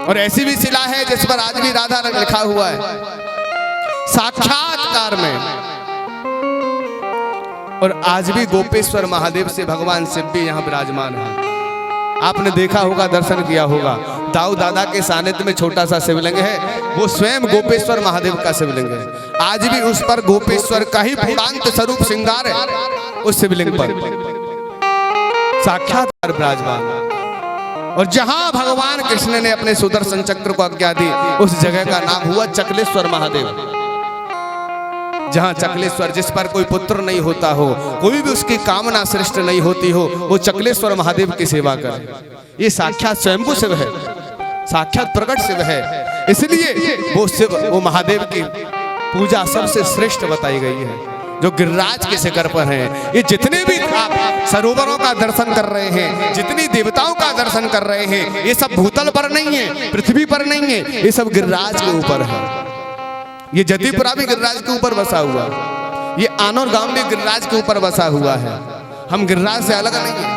और ऐसी भी शिला है जिस पर आज भी राधा लिखा हुआ है साक्षात्कार में। और आज भी गोपेश्वर महादेव से भगवान शिव भी यहाँ विराजमान है। आपने देखा होगा, दर्शन किया होगा, दाऊ दादा के सानिध्य में छोटा सा शिवलिंग है, वो स्वयं गोपेश्वर महादेव का शिवलिंग है। आज भी उस पर गोपेश्वर का ही पूर्णांत स्वरूप श्रृंगार है। उस शिवलिंग पर साक्षात्कार विराजमान। और जहां भगवान कृष्ण ने अपने सुदर्शन चक्र को आज्ञा दी, उस जगह का नाम हुआ चकलेश्वर महादेव। जहां चकलेश्वर, जिस पर कोई पुत्र नहीं होता हो, कोई भी उसकी कामना श्रेष्ठ नहीं होती हो, वो चकलेश्वर महादेव की सेवा करे। ये साक्षात स्वयंभू शिव है, साक्षात प्रकट शिव है। इसलिए वो शिव, वो महादेव की पूजा सबसे श्रेष्ठ बताई गई है, जो गिरिराज के शिखर पर है। ये जितने भी आप सरोवरों का दर्शन कर रहे हैं, जितनी देवताओं का दर्शन कर रहे हैं, ये सब भूतल पर नहीं है, पृथ्वी पर नहीं है, ये सब गिरिराज के ऊपर है। ये जदीपुरा भी गिरिराज के ऊपर बसा हुआ है, ये आनौर गांव भी गिरिराज के ऊपर बसा हुआ है। हम गिरिराज से अलग नहीं है।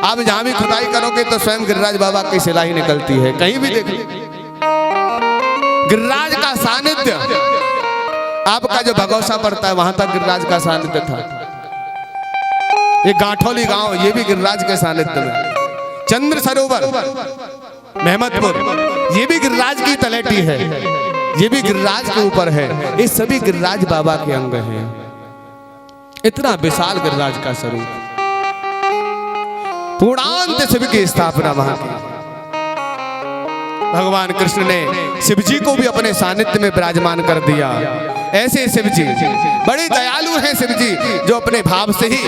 आप जहां भी खुदाई करोगे तो स्वयं गिरिराज बाबा की शिला ही निकलती है, कहीं भी देख लीजिए। गिरिराज का सानिध्य, आपका जो भगौसा पड़ता है वहां तक गिरिराज का सानिध्य था। ये गांठौली गांव, ये भी गिरिराज के सानिध्य में। चंद्र सरोवर मेहमदपुर, ये भी गिरिराज की तलेटी है, ये भी गिरिराज के ऊपर है। ये सभी गिरिराज बाबा के अंग हैं। इतना विशाल गिरिराज का स्वरूप, पूर्णांत शिव की स्थापना वहां की। भगवान कृष्ण ने शिव जी को भी अपने सानिध्य में विराजमान कर दिया। ऐसे शिव जी बड़े दयालु हैं। शिव जी जो अपने भाव से ही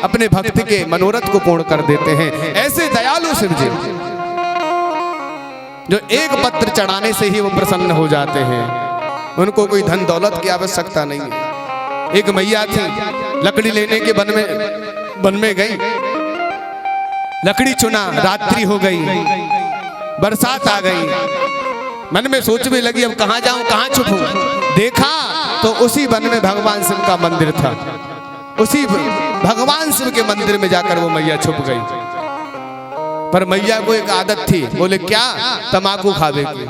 अपने भक्त के मनोरथ को पूर्ण कर देते हैं। ऐसे दयालु शिव जी जो एक पत्र चढ़ाने से ही वो प्रसन्न हो जाते हैं। उनको कोई धन दौलत की आवश्यकता नहीं है। एक मैया थी, लकड़ी लेने के वन में गई, लकड़ी चुना, रात्रि हो गई, बरसात आ गई, मन में सोचने लगी अब कहाँ जाऊं, कहाँ छुपूं। देखा तो उसी वन में भगवान शिव का मंदिर था। उसी भगवान शिव के मंदिर में जाकर वो मैया छुप गई। पर मैया को एक आदत थी, बोले क्या, तमाकू खावे की।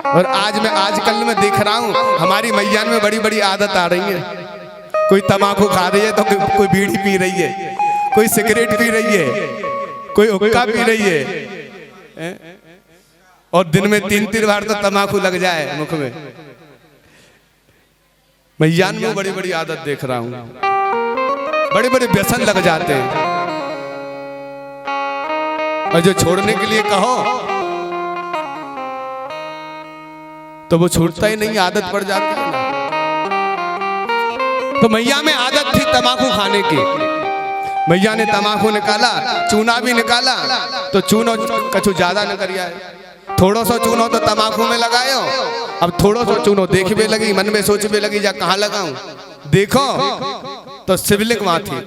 और आजकल मैं देख रहा हूँ हमारी मैया में बड़ी बड़ी आदत आ रही है। कोई तमाकू खा रही है तो कोई बीड़ी पी रही है, कोई सिगरेट पी रही है, कोई हुक्का पी रही है, और दिन में 3-3 बार तो तमाकू लग जाए मुख में। मैया में बड़ी बड़ी आदत देख रहा हूँ, बड़े बड़े व्यसन लग जाते हैं। और जो छोड़ने के लिए कहो तो वो छूटता ही नहीं, आदत पड़ जाती है ना। तो मैया में आदत थी तमाकू खाने की। मैया ने तमाकू निकाला, चूना भी निकाला, तो चूनो कछु ज्यादा न करिया, थोड़ा सा चूनो तो तमाकू में लगायो। अब थोड़ा सा चूनो देखने लगी, मन में सोचने लगी जा कहाँ लगाऊं। देखो तो शिवलिंग वहां थी,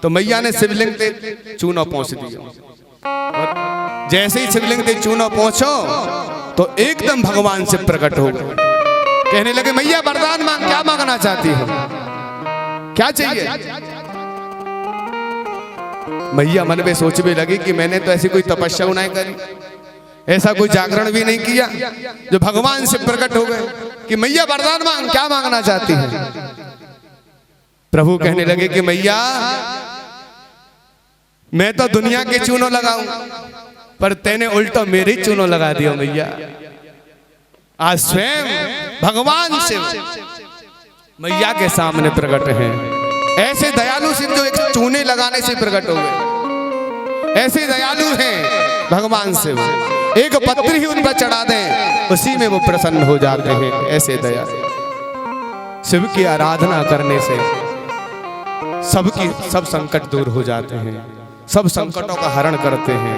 तो मैया ने शिवलिंग पे चूनो पहुंच दिया। और जैसे ही शिवलिंग पे चूनो पहुंचो तो एकदम भगवान से प्रकट हो गए। कहने लगे मैया वरदान मांग, क्या मांगना चाहती हो, क्या चाहिए। मैया मन में सोचने लगी कि मैंने तो ऐसी कोई तपस्या नहीं करी, ऐसा कोई जागरण भी नहीं किया, जो भगवान से प्रकट हो गए कि मैया वरदान मांग, क्या मांगना चाहती है। प्रभु कहने लगे कि मैया मैं तो दुनिया के चूनो लगाऊं, पर तेने उल्टा मेरे चूनो लगा दिया मैया। आज स्वयं भगवान शिव मैया के सामने प्रकट हैं। ऐसे दयालु शिव जो एक चूने लगाने से प्रकट हो गए। ऐसे दयालु हैं भगवान शिव, एक पत्र ही उन पर चढ़ा दें उसी में वो प्रसन्न हो जाते हैं। ऐसे दयालु शिव की आराधना करने से सब संकट दूर हो जाते हैं, सब संकटों का हरण करते हैं।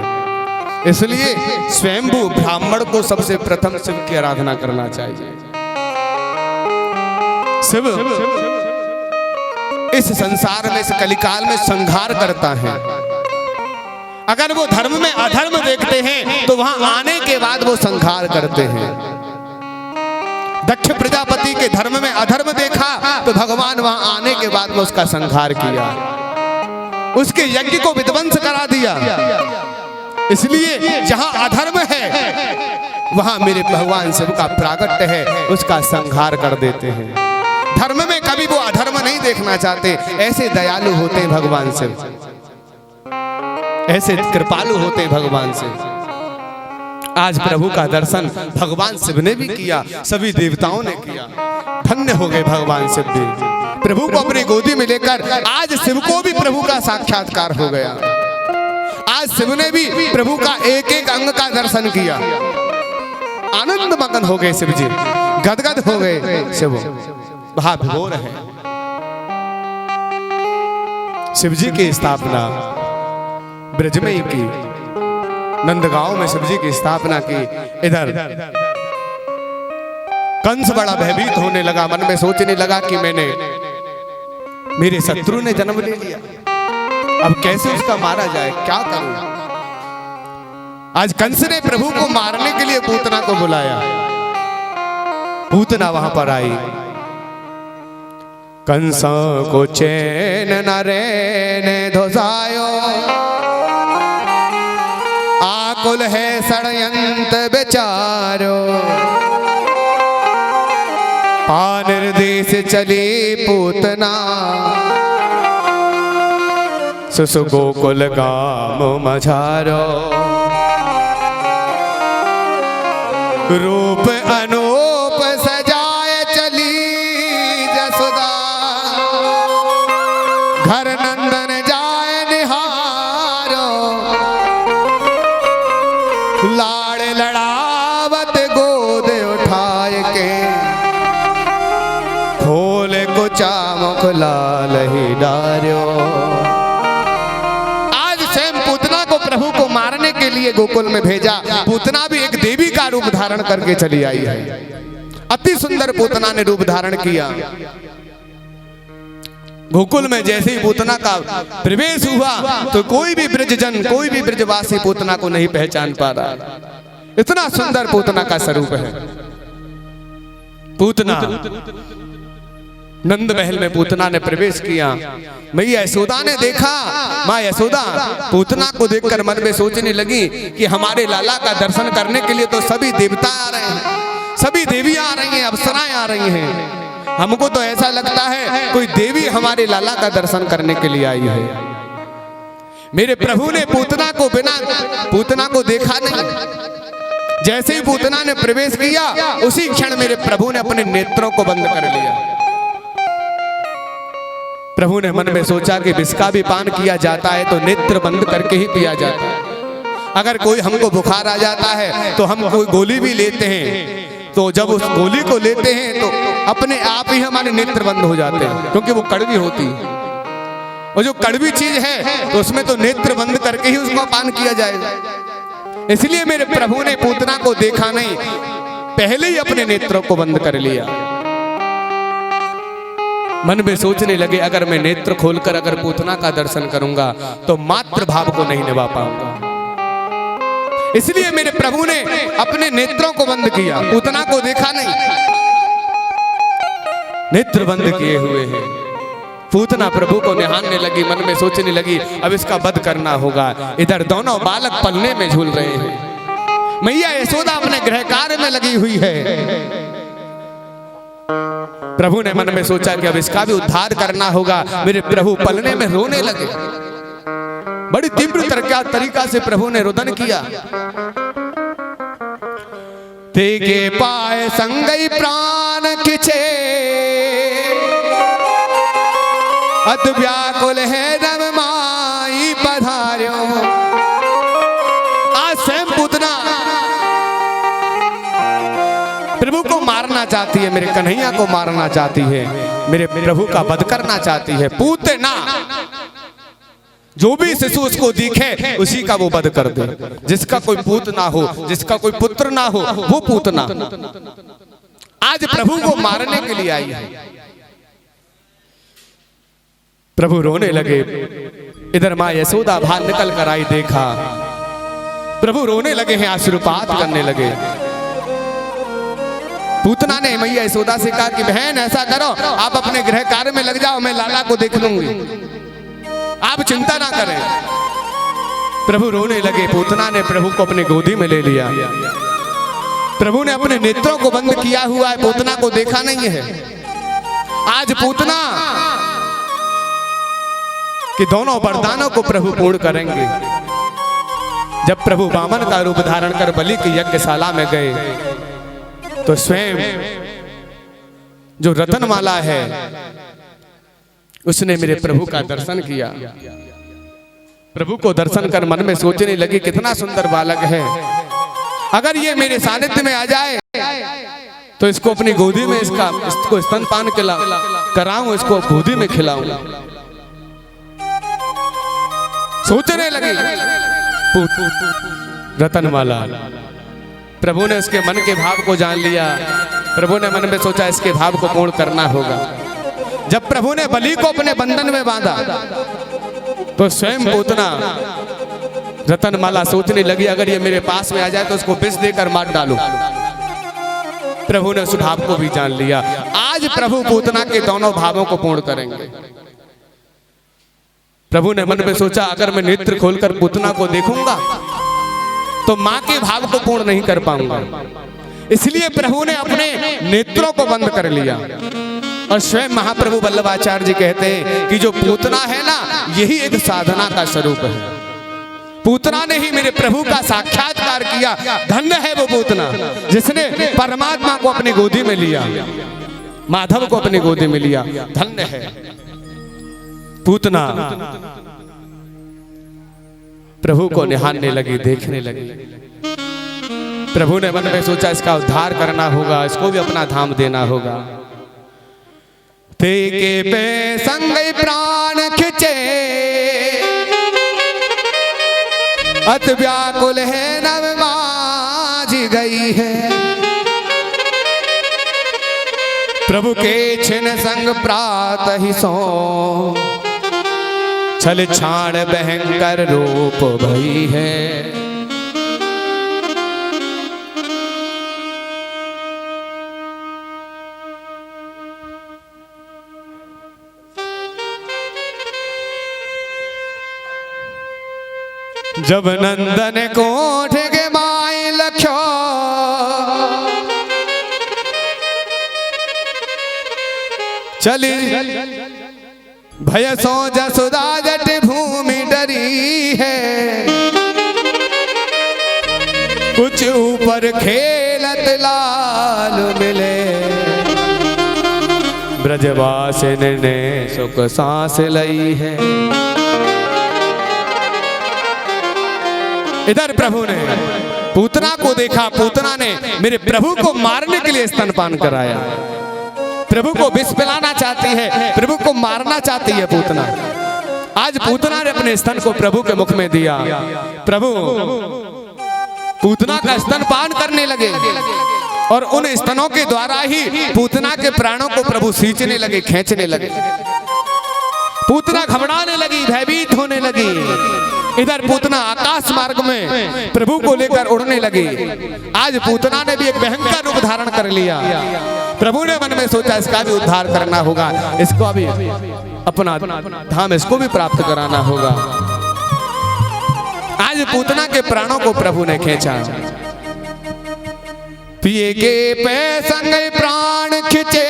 इसलिए स्वयंभू ब्राह्मण को सबसे प्रथम शिव की आराधना करना चाहिए। शिव इस संसार में, इस कलिकाल में संहार करता है। अगर वो धर्म में अधर्म देखते हैं तो वहां आने के बाद वो संहार करते हैं। दक्ष प्रजापति के धर्म में अधर्म देखा तो भगवान वहां आने के बाद में उसका संहार किया, उसके यज्ञ को विध्वंस करा दिया। इसलिए जहां अधर्म है वहां मेरे भगवान शिव का प्रागट्य है, उसका संहार कर देते हैं। धर्म में कभी वो अधर्म नहीं देखना चाहते, ऐसे दयालु होते हैं भगवान शिव, ऐसे कृपालु होते हैं भगवान शिव। आज प्रभु का दर्शन भगवान शिव ने भी किया, सभी देवताओं ने किया, धन्य हो गए भगवान शिव भी। प्रभु को अपनी गोदी में लेकर आज शिव को भी प्रभु का साक्षात्कार हो गया। आज शिव ने भी प्रभु का एक एक अंग का दर्शन किया, आनंद मगन हो गए शिव जी, गदगद हो गए शिव, भावविभोर है। शिव जी की स्थापना ब्रज में ही की, नंदगांव में शिव जी की स्थापना की। इधर कंस बड़ा भयभीत होने लगा, मन में सोचने लगा कि मेरे शत्रु ने जन्म ले लिया, अब कैसे उसका मारा जाए, क्या करूं। आज कंस ने प्रभु को मारने के लिए पूतना को बुलाया। पूतना वहां पर आई। कंस को चैन न रहने धोसायो, आकुल है षड्यंत्र बेचारो, निर्देश चली पूतना, सुसु गोकुल गाम मझारो, रूप अनूप सजाए चली जसोदा, घर नंदन जाए निहारो, लाड़ लड़ावत गोद उठाए के, खोल को चामुख लाल ही डार्यो। आज स्वयं पूतना को प्रभु को मारने के लिए गोकुल में भेजा। पूतना भी एक देवी का रूप धारण करके चली आई है। अति सुंदर पूतना ने रूप धारण किया। गोकुल में जैसे ही पूतना का प्रवेश हुआ तो कोई भी ब्रजजन, कोई भी ब्रजवासी पूतना को नहीं पहचान पा रहा। इतना सुंदर पूतना का स्वरूप है। पूतना नंद महल में पूतना ने प्रवेश किया। मैया यशोदा ने देखा, माँ यशोदा पूतना को देखकर मन में सोचने लगी कि हमारे लाला का दर्शन करने के लिए तो सभी देवता आ रहे हैं, सभी देवियां आ रही हैं, अप्सराएं आ रही हैं। हमको तो ऐसा लगता है कोई देवी हमारे लाला का दर्शन करने के लिए आई है। मेरे प्रभु ने पूतना को बिना पूतना को देखा नहीं। जैसे ही पूतना ने प्रवेश किया उसी क्षण मेरे प्रभु ने अपने नेत्रों को बंद कर लिया। प्रभु ने मन में सोचा कि विष भी पान किया जाता है तो नेत्र बंद करके ही पिया जाता है। अगर कोई हमको बुखार आ जाता है तो हम कोई गोली भी लेते हैं, तो जब उस गोली को लेते हैं तो अपने आप ही हमारे नेत्र बंद हो जाते हैं, क्योंकि वो कड़वी होती है। और जो कड़वी चीज है तो उसमें तो नेत्र बंद करके ही उसको पान किया जाएगा। इसलिए मेरे प्रभु ने पूतना को देखा नहीं, पहले ही अपने नेत्रों को बंद कर लिया। मन में सोचने लगे अगर मैं नेत्र खोलकर अगर पूतना का दर्शन करूंगा तो मातृ भाव को नहीं निभा पाऊंगा। इसलिए मेरे प्रभु ने अपने नेत्रों को बंद किया, पूतना को देखा नहीं, नेत्र बंद किए हुए हैं। पूतना प्रभु को निहारने लगी, मन में सोचने लगी अब इसका वध करना होगा। इधर दोनों बालक पलने में झूल रहे हैं। मैया यशोदा अपने गृह कार्य में लगी हुई है। प्रभु ने मन में सोचा कि अब इसका भी उद्धार करना होगा। मेरे प्रभु पलने में रोने लगे। बड़ी तीव्र तरीका से प्रभु ने रुदन किया। तेगे पाए संगई प्राण किचे, अत व्याकुल है रम माई पधार्यो। आज स्वयं पूतना प्रभु को मारना चाहती है, मेरे कन्हैया को मारना चाहती है, मेरे प्रभु का वध करना चाहती है। पूतना जो भी शिशु उसको दिखे उसी का वो वध कर दे। जिसका कोई पूत ना हो, जिसका कोई पुत्र ना हो, वो पूतना आज प्रभु को मारने के लिए आई है। प्रभु रोने लगे। इधर माँ यशोदा बाहर निकल कर आई, देखा प्रभु रोने लगे हैं, आशीर्वाद करने लगे। पूतना ने मैया यशोदा से कहा कि बहन ऐसा करो, आप अपने गृह कार्य में लग जाओ, मैं लाला को देख लूंगी, आप चिंता ना करें। प्रभु रोने लगे। पूतना ने प्रभु को अपने गोदी में ले लिया। प्रभु ने अपने नेत्रों को बंद किया हुआ है, पूतना को देखा नहीं है। आज पूतना कि दोनों वरदानों को प्रभु पूर्ण करेंगे। जब प्रभु वामन का रूप धारण कर बलि की यज्ञशाला में गए तो स्वयं जो रतनमाला है उसने मेरे प्रभु का दर्शन किया। प्रभु को दर्शन कर मन में सोचने लगी कितना सुंदर बालक है, अगर ये मेरे सानिध्य में आ जाए तो इसको अपनी गोदी में इसको स्तनपान कराऊं, इसको गोदी में खिलाऊं। सोचने लगी रतनमाला। प्रभु ने उसके मन के भाव को जान लिया। प्रभु ने मन में सोचा इसके भाव को पूर्ण करना होगा। जब प्रभु ने बलि को अपने बंधन में बांधा तो स्वयं पूतना रतनमाला सोचने लगी अगर ये मेरे पास में आ जाए तो उसको विष देकर मार डालूं। प्रभु ने उस भाव को भी जान लिया। आज प्रभु पूतना के दोनों भावों को पूर्ण करेंगे। प्रभु ने मन में सोचा अगर मैं नेत्र खोलकर पूतना को देखूंगा तो मां के भाव को पूर्ण नहीं कर पाऊंगा, इसलिए प्रभु ने अपने नेत्रों को बंद कर लिया। और स्वयं महाप्रभु वल्लभाचार्य जी कहते हैं कि जो पूतना है ना, यही एक साधना का स्वरूप है। पूतना ने ही मेरे प्रभु का साक्षात्कार किया। धन्य है वो पूतना जिसने परमात्मा को अपनी गोदी में लिया, माधव को अपनी गोदी में लिया। धन्य है पूतना। प्रभु को निहारने लगी, देखने लगी। प्रभु ने मन में सोचा इसका उद्धार करना होगा, इसको भी अपना धाम देना होगा। ते के पे संग प्राण खिंचे, अत व्याकुल है नव माज गई है। प्रभु के छिन संग प्रात ही सो, छल छाण भयंकर रूप भई है। जब नंदन कोठ के माई लख्यो, चली भय सो जसुदा जट भूमि डरी है। कुछ ऊपर खेलत लाल मिले, ब्रजवासिन ने सुख सांस लई है। इधर प्रभु ने पूतना को देखा। पूतना ने मेरे प्रभु को मारने के लिए स्तनपान कराया। प्रभु को विष पिलाना चाहती है, प्रभु को मारना चाहती है पूतना। आज पूतना ने अपने स्तन को प्रभु के मुख में दिया। प्रभु पूतना का स्तनपान करने लगे और उन स्तनों के द्वारा ही पूतना के प्राणों को प्रभु सींचने लगे, खींचने लगे। पूतना घबराने लगी, भयभीत होने लगी। इधर पूतना आकाश मार्ग में प्रभु को लेकर उड़ने लगी। आज पूतना ने भी एक भयंकर रूप धारण कर लिया। प्रभु ने मन में सोचा इसका भी उद्धार करना होगा, इसको अभी अपना धाम इसको भी प्राप्त कराना होगा। आज पूतना के प्राणों को प्रभु ने खींचा। पिए के पे संग प्राण खिंचे,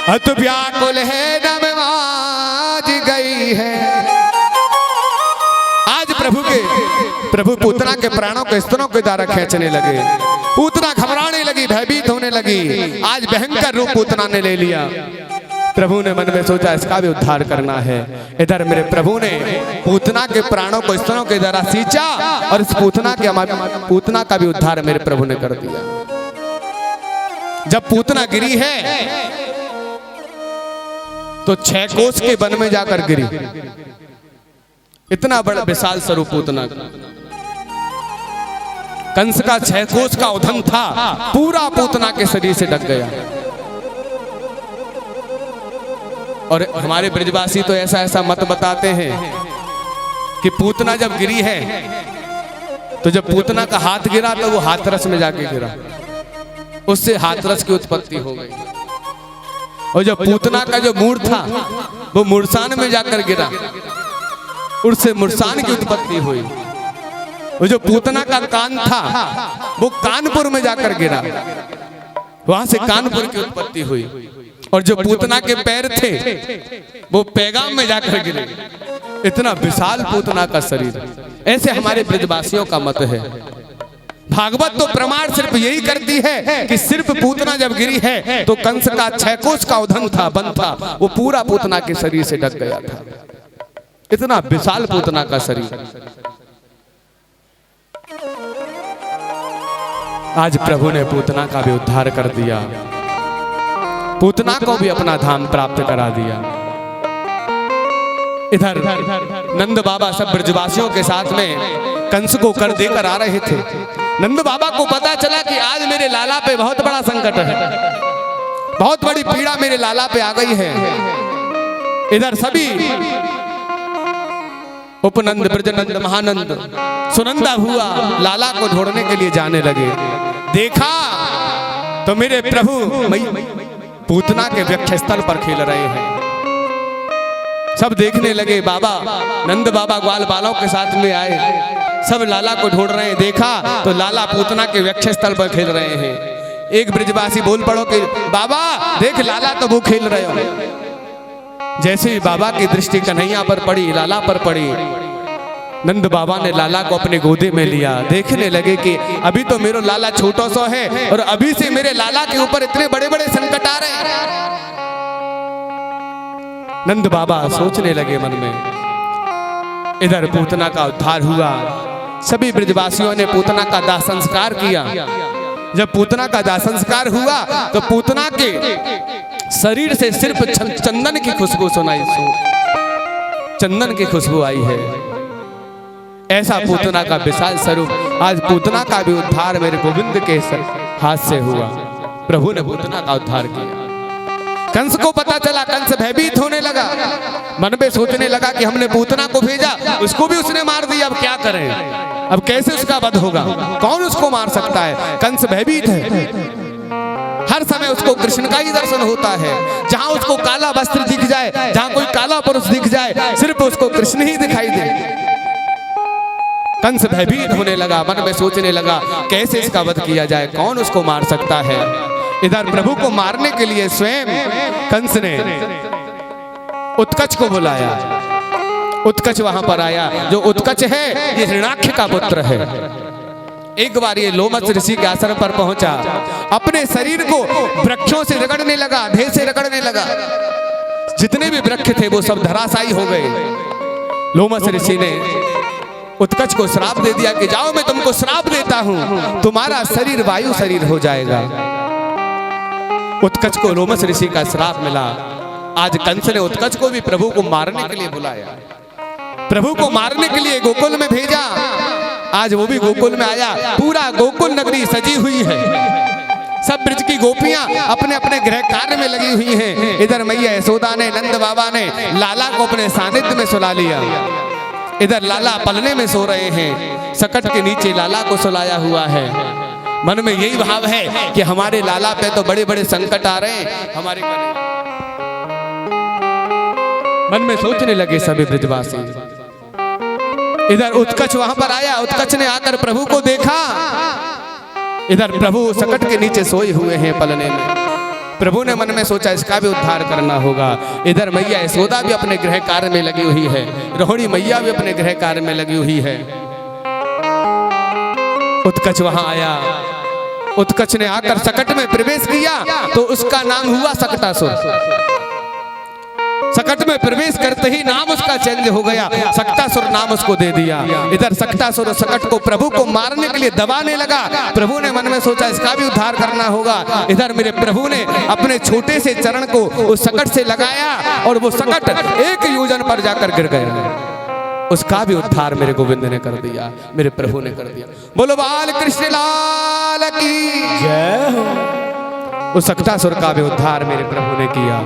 अत व्याकुल है नव माज गई है। आज प्रभु पूतना के प्राणों के स्तनों के द्वारा खींचने लगे। पूतना घबराने लगी, भयभीत होने लगी। आज भयंकर रूप पूतना ने ले लिया। प्रभु ने मन में सोचा इसका भी उद्धार करना है। इधर मेरे प्रभु ने पूतना के प्राणों को स्तनों के द्वारा सींचा और इस पूतना का भी उद्धार मेरे प्रभु ने कर दिया। जब पूतना गिरी है तो 6 कोस के वन में जाकर गिरी। इतना बड़ा विशाल स्वरूप पूतना का। कंस का 6 कोस का उधम था, पूरा पूतना के शरीर से ढक गया। और हमारे ब्रजवासी तो ऐसा ऐसा मत बताते हैं कि पूतना जब गिरी है तो जब पूतना का हाथ गिरा तो वो हाथरस में जाके गिरा, उससे हाथरस की उत्पत्ति हो गई। और जब पूतना का जो मूड था वो मुरसान में जाकर गिरा, उससे मुरसान की उत्पत्ति हुई। वो जो पूतना का कान था वो कानपुर में जाकर गिरा, वहां से कानपुर की उत्पत्ति हुई। और जो पूतना के पैर थे वो पैगाम में जाकर गिरे। इतना विशाल पूतना का शरीर। ऐसे हमारे ब्रजवासियों का मत है। भागवत तो प्रमाण सिर्फ यही करती है कि सिर्फ पूतना जब गिरी है तो कंस का 6 कोस का उधन था, बन था, वो पूरा पूतना के शरीर से ढक गया था। इतना विशाल पूतना का शरीर। आज प्रभु ने पूतना का भी उद्धार कर दिया, पूतना को भी अपना धाम प्राप्त करा दिया। इधर नंद बाबा सब ब्रजवासियों के साथ में कंस को कर देकर आ रहे थे। नंद बाबा को पता चला कि आज मेरे लाला पे बहुत बड़ा संकट है, बहुत बड़ी पीड़ा मेरे लाला पे आ गई है। इधर सभी उपनंद, ब्रजनंद, महानंद, सुनंदा हुआ लाला को ढूंढने के लिए जाने लगे। देखा तो मेरे प्रभु पूतना के वक्षस्थल पर खेल रहे हैं। सब देखने लगे। बाबा नंद बाबा ग्वाल बालों के साथ में आए, सब लाला को ढूंढ रहे हैं। देखा तो लाला पूतना के वक्षस्थल पर खेल रहे हैं। एक ब्रजवासी बोल पड़ो कि बाबा देख लाला तो वो खेल रहे हो। जैसे ही बाबा की दृष्टि कन्हैया पर पड़ी, लाला पर पड़ी, नंद बाबा ने लाला को अपने गोदे में लिया। देखने लगे कि अभी तो मेरा लाला छोटा सा है और अभी से मेरे लाला के ऊपर इतने बड़े बड़े संकट आ रहे हैं। नंद बाबा सोचने लगे मन में। इधर पूतना का उद्धार हुआ। सभी ब्रजवासियों ने पूतना का दाह संस्कार किया। जब पूतना का दाह संस्कार हुआ तो पूतना के शरीर से सिर्फ चंदन की खुशबू सुनाई, चंदन की खुशबू आई है। ऐसा पूतना का विशाल स्वरूप। आज पूतना का भी उद्धार मेरे गोविंद के हाथ से हुआ। प्रभु ने पूतना का उद्धार किया। कंस को पता चला, कंस भयभीत होने लगा, मन में सोचने लगा कि हमने पूतना को भेजा, उसको भी उसने मार दिया, अब क्या करें, अब कैसे उसका वध होगा, कौन उसको मार सकता है। कंस भयभीत है। हर समय उसको कृष्ण का ही दर्शन होता है। जहां उसको काला वस्त्र दिख जाए, जहां कोई काला पुरुष दिख जाए, सिर्फ उसको कृष्ण ही दिखाई दे। कंस भयभीत होने लगा, मन में सोचने लगा कैसे इसका वध किया जाए, कौन उसको मार सकता है। इधर प्रभु को मारने के लिए स्वयं कंस ने उत्कच को बुलाया। उत्कच वहां पर आया। जो उत्कच है ये हिरण्याक्ष का पुत्र है। एक बार ये लोमस ऋषि के आश्रम पर पहुंचा, अपने शरीर को वृक्षों से रगड़ने लगा, देह से रगड़ने लगा। जितने भी वृक्ष थे वो सब धराशायी हो गए। लोमस ऋषि ने उत्कच को श्राप दे दिया कि जाओ मैं तुमको श्राप देता हूं, तुम्हारा शरीर वायु शरीर हो जाएगा। उत्कच को लोमस ऋषि का श्राप मिला। आज कंस ने उत्कच को भी प्रभु को मारने के लिए बुलाया, प्रभु को मारने के लिए गोकुल में भेजा। आज वो भी गोकुल में आया। पूरा गोकुल नगरी सजी हुई है। सब ब्रज की गोपियां अपने अपने गृह कार्य में लगी हुई हैं। इधर मैया यशोदा ने, नंद बाबा ने लाला को अपने सानिध्य में सुला लिया। इधर लाला पलने में सो रहे हैं, सकट के नीचे लाला को सुलाया हुआ है। मन में यही भाव है कि हमारे लाला पे तो बड़े बड़े संकट आ रहे हैं, हमारे मन में सोचने लगे सभी ब्रजवासी। इधर उत्कच वहां पर आया। उत्कच ने आकर प्रभु को देखा। इधर प्रभु सकट के नीचे सोए हुए हैं पलने में। प्रभु ने मन में सोचा इसका भी उद्धार करना होगा। इधर मैया यशोदा भी अपने गृह कार्य में लगी हुई है, रोहिणी मैया भी अपने गृह कार्य में लगी हुई है। उत्कच वहां आया। उत्कच ने आकर सकट में प्रवेश किया तो उसका नाम हुआ सकटासुर। सकट में प्रवेश करते ही नाम उसका चेंज हो गया, सकटासुर नाम उसको दे दिया। इधर सकटासुर सकट को प्रभु को मारने के लिए दबाने लगा। प्रभु ने मन में सोचा इसका भी उद्धार करना होगा। इधर मेरे प्रभु ने अपने छोटे से चरण को उस सकट से लगाया और वो सकट एक योजन पर जाकर गिर गया। उसका भी उद्धार मेरे गोविंद ने कर दिया, मेरे प्रभु ने कर दिया। बोलो बाल कृष्ण लाल की जय हो। उस सकटासुर का भी उद्धार मेरे प्रभु ने किया।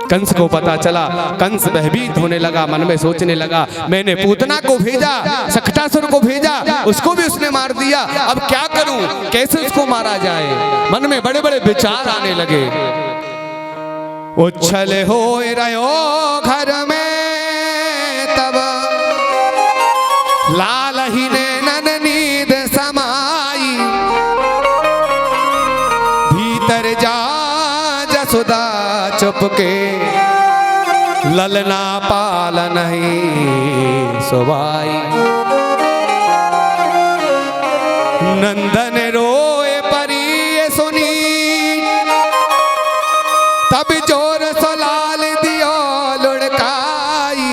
कंस को पता चला, कंस भयभीत होने लगा, मन में सोचने लगा मैंने पूतना को भेजा, सकटासुर को भेजा, उसको भी उसने मार दिया, अब क्या करूं, कैसे उसको मारा जाए। मन में बड़े बड़े विचार आने लगे। उछल हो रहो घर में तब लाल ही नैनन नींद समाई, भीतर जा जसोदा चुपके, ललना पाल नहीं सोवाई। नंदन रोए परी ये सुनी, तब जोर सो लाल दियो लुढ़काई,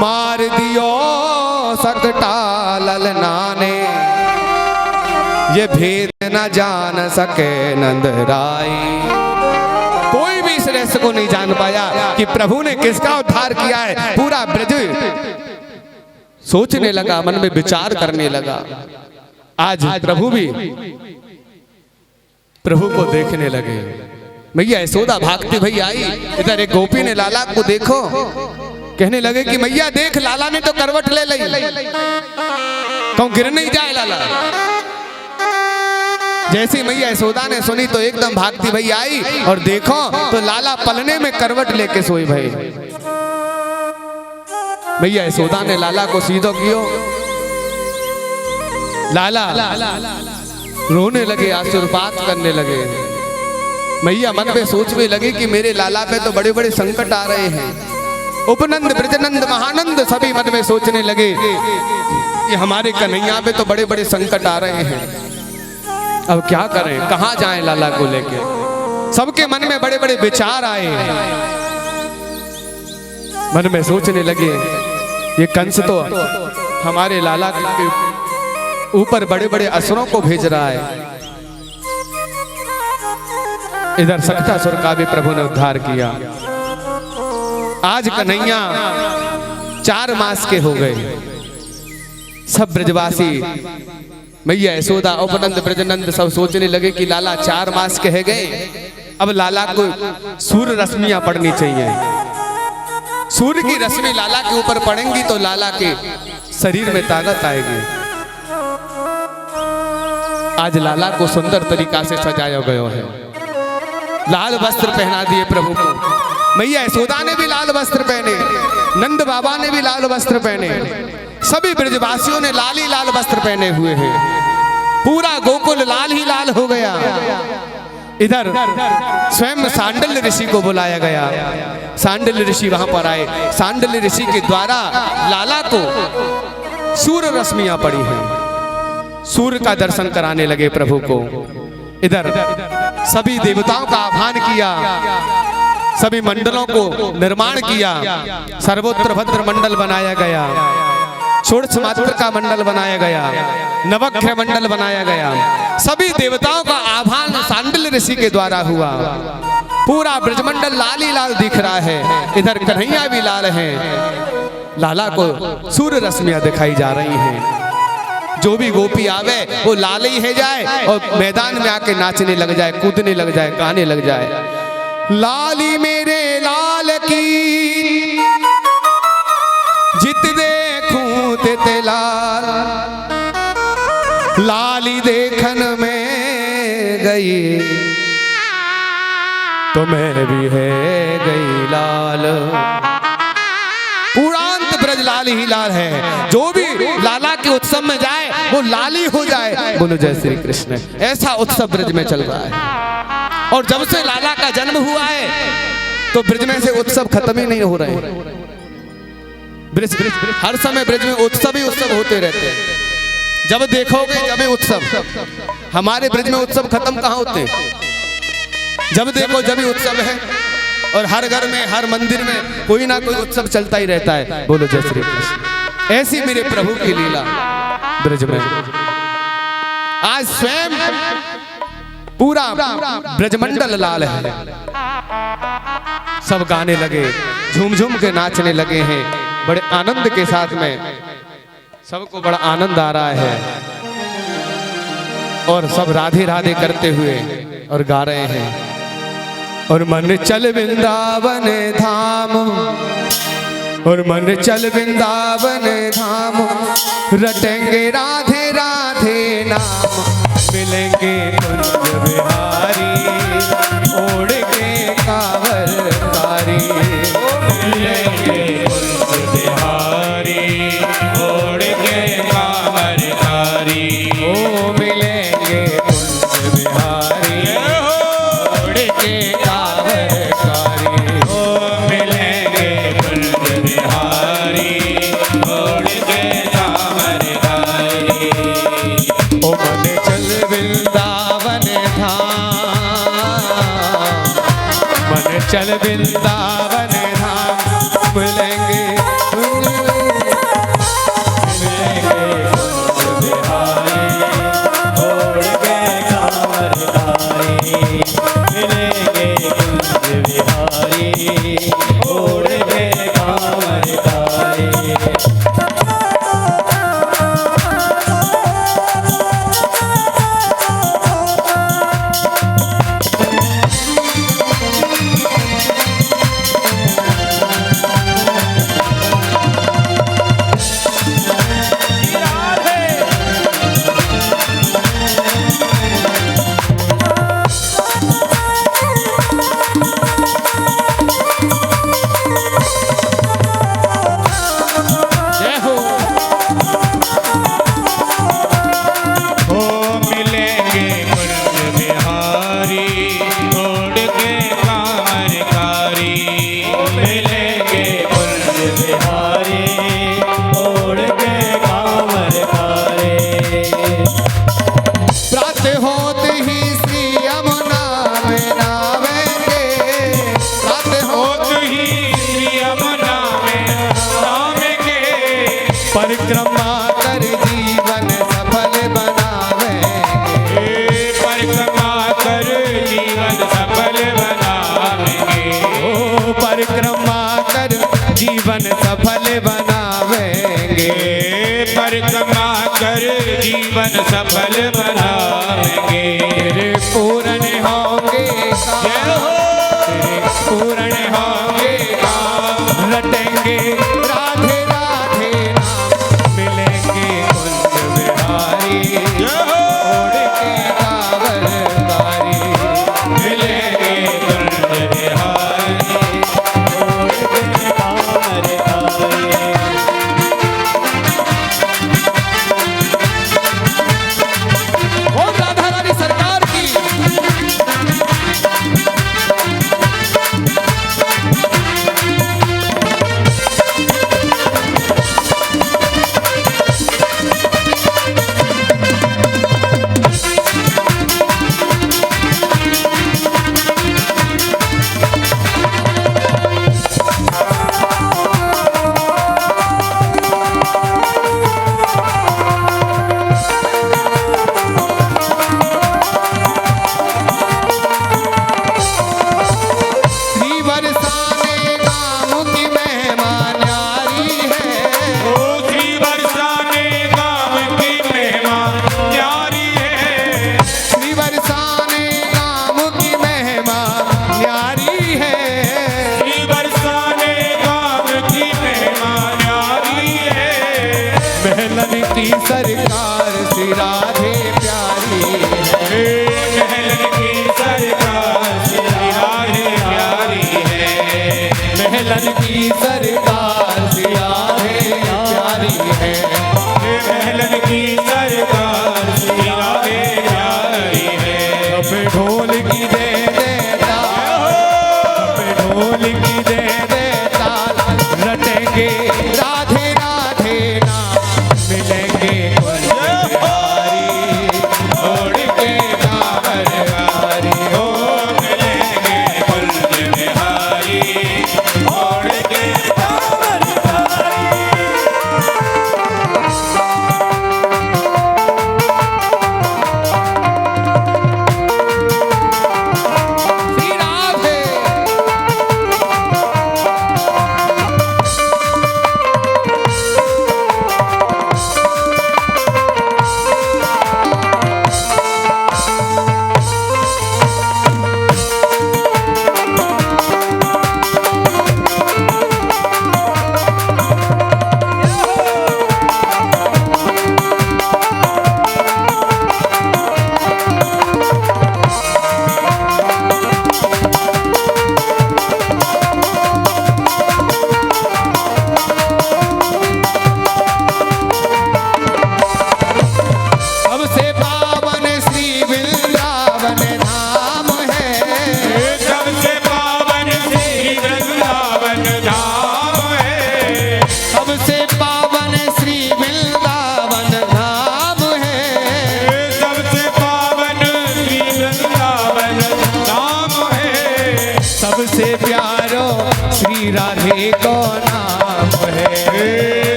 मार दियो सकटा ललना ने, ये भेद न जान सके नंदराई। कोई भी इस रहस्य को नहीं जान पाया कि प्रभु ने किसका उद्धार किया है। पूरा ब्रज सोचने लगा, मन में विचार करने लगा। आज प्रभु भी प्रभु को देखने लगे। मैया यशोदा भागती भई आई, इधर एक गोपी ने लाला को देखो, कहने लगे कि मैया देख, लाला ने तो करवट ले ली, कहूं गिर नहीं जाए लाला। जैसी मैया यशोदा ने सुनी तो एकदम भागती भई आई और देखो तो लाला पलने में करवट लेके सोई भई। मैया यशोदा ने लाला को सीधो कियो, लाला रोने लगे, आशीर्वाद करने लगे। मैया मन में सोचने लगी कि मेरे लाला पे तो बड़े बड़े संकट आ रहे हैं। उपनंद, ब्रजनंद, महानंद सभी मन में सोचने लगे कि हमारे कन्हैया पे तो बड़े बड़े संकट आ रहे हैं, अब क्या करें, कहाँ जाएं लाला को लेके। सबके मन में बड़े बड़े विचार आए, मन में सोचने लगे ये कंस तो हमारे लाला के ऊपर बड़े बड़े असुरों को भेज रहा है। इधर सक्तासुर का भी प्रभु ने उद्धार किया। आज कन्हैया 4 मास के हो गए। सब ब्रजवासी, मैया यशोदा, उपनंद, ब्रजनंद सब सोचने लगे कि लाला 4 मास कह गए, अब लाला को सूर्य रश्मियां पड़नी चाहिए। सूर्य की रश्मि लाला के ऊपर पड़ेंगी तो लाला के शरीर में ताकत आएगी। आज लाला को सुंदर तरीका से सजाया गया है। लाल वस्त्र पहना दिए प्रभु को। मैया यशोदा ने भी लाल वस्त्र पहने, नंद बाबा ने भी लाल वस्त्र पहने, सभी ब्रजवासियों ने लाल ही लाल वस्त्र पहने हुए हैं। पूरा गोकुल लाल ही लाल हो गया। इधर स्वयं सांडल्य ऋषि को बुलाया गया। सांडल्य ऋषि वहां पर आए। सांडल्य ऋषि के द्वारा लाला को सूर्य रश्मियां पड़ी हैं। सूर्य का दर्शन कराने लगे प्रभु को। इधर सभी देवताओं का आह्वान किया, सभी मंडलों को निर्माण किया। सर्वोत्र भद्र मंडल बनाया गया, षोडश मात्र का मंडल बनाया गया, नवग्रह मंडल बनाया गया। सभी देवताओं का आह्वान सांडल्य ऋषि के द्वारा हुआ। पूरा ब्रजमंडल लाल ही लाल दिख रहा है। इधर कन्हैया भी लाल है। लाला को सूर्य रश्मियां दिखाई जा रही हैं। जो भी गोपी आवे वो लाल ही है जाए और मैदान में आके नाचने लग जाए, कूदने लग जाए, गाने लग जाए। लाली मेरे लाल की जित देखूं ते लाल, लाली देखन में गई तो मैं भी है गई लाल। पूरांत ब्रज लाल ही लाल है। जो भी लाला के उत्सव में जाए वो लाल ही हो जाए। बोलो जय श्री कृष्ण। ऐसा उत्सव ब्रज में चल रहा है। और जब से लाला का जन्म हुआ है तो ब्रज में से उत्सव खत्म ही नहीं हो रहे हैं। ब्रज हर समय ब्रज में उत्सव ही उत्सव होते रहते हैं। जब देखोगे जब उत्सव। हमारे ब्रज में उत्सव खत्म कहाँ होते हैं? जब देखो जब उत्सव है। और हर घर में, हर मंदिर में कोई ना कोई उत्सव चलता ही रहता है। बोलो जय श्री कृष्ण। ऐसी मेरे प्रभु की लीला ब्रज में। आज स्वयं पूरा ब्रजमंडल लाल है। सब गाने लगे, झूम झूम के नाचने लगे हैं बड़े आनंद के साथ में। सबको बड़ा आनंद आ रहा है और सब राधे राधे करते हुए और गा रहे हैं। और मन चल वृंदावन धाम, और मन चल वृंदावन धाम, रटेंगे राधे राधे नाम, मिलेंगे कुंज बिहारी, ओढ़ के कांवर कारी, मिलेंगे कुंज बिहारी, ओढ़ के कांवरधारी। ओ मिलेंगे कुंज बिहारी ओढ़ के कांवरधारी। ओ मिलेंगे कुंज बिहारी ओढ़ के कांवरधारी। ओ मन चल वृंदावन धाम मन चल वृंदावन धाम मिलेंगे मिलेंगे कुंज बिहारी ओढ़ के कांवरधारी। मिलेंगे कुंज बिहारी ओढ़ के कांवरधारी। जय हो। ओ मिलेंगे कुंज बिहारी ओढ़ के कांवरधारी। मिलेंगे कुंज बिहारी ओढ़ के कांवरधारी। प्रातः होते ही श्री यमुना में नावेंगे प्रातः होत ही श्री यमुना में नावेंगे। परिक्रमा कर जीवन सफल बनावेंगे परिक्रमा कर जीवन सफल बनावेंगे। ओ परिक्रमा कर जीवन सफल बनावेंगे परिक्रमा कर जीवन सफल बनावेंगे। तेरे पूर्ण होंगे जय हो। तेरे पूर्ण होंगे काम लटेंगे राधे राधे नाम मिलेंगे कुंज बिहारी जय हो। ओढ़ के कांवरधारी मिलेंगे कुंज बिहारी ओढ़ के कांवरधारी। ओ राधा रानी सरकार की श्री बरसाने नाम की महिमा न्यारी है ओ श्री बरसाने गाँव की महिमा न्यारी है। श्री बरसाने नाम की महिमा न्यारी है श्री बरसाने गाँव की महिमा न्यारी है। महलन की सरकार श्री राधे प्यारी है महलन की सरकार श्री राधे प्यारी है। महलन की सरकार श्री राधे प्यारी है महलन की सरकार श्री राधे प्यारी है। अब ढोल की दे देता अब ढोल की दे देता रटेंगे राधे राधे नाम मिलेंगे कुंज बिहारी ओढ़ के कांवरधारी ओ मिलेंगे कुंज बिहारी ओढ़ के कांवरधारी।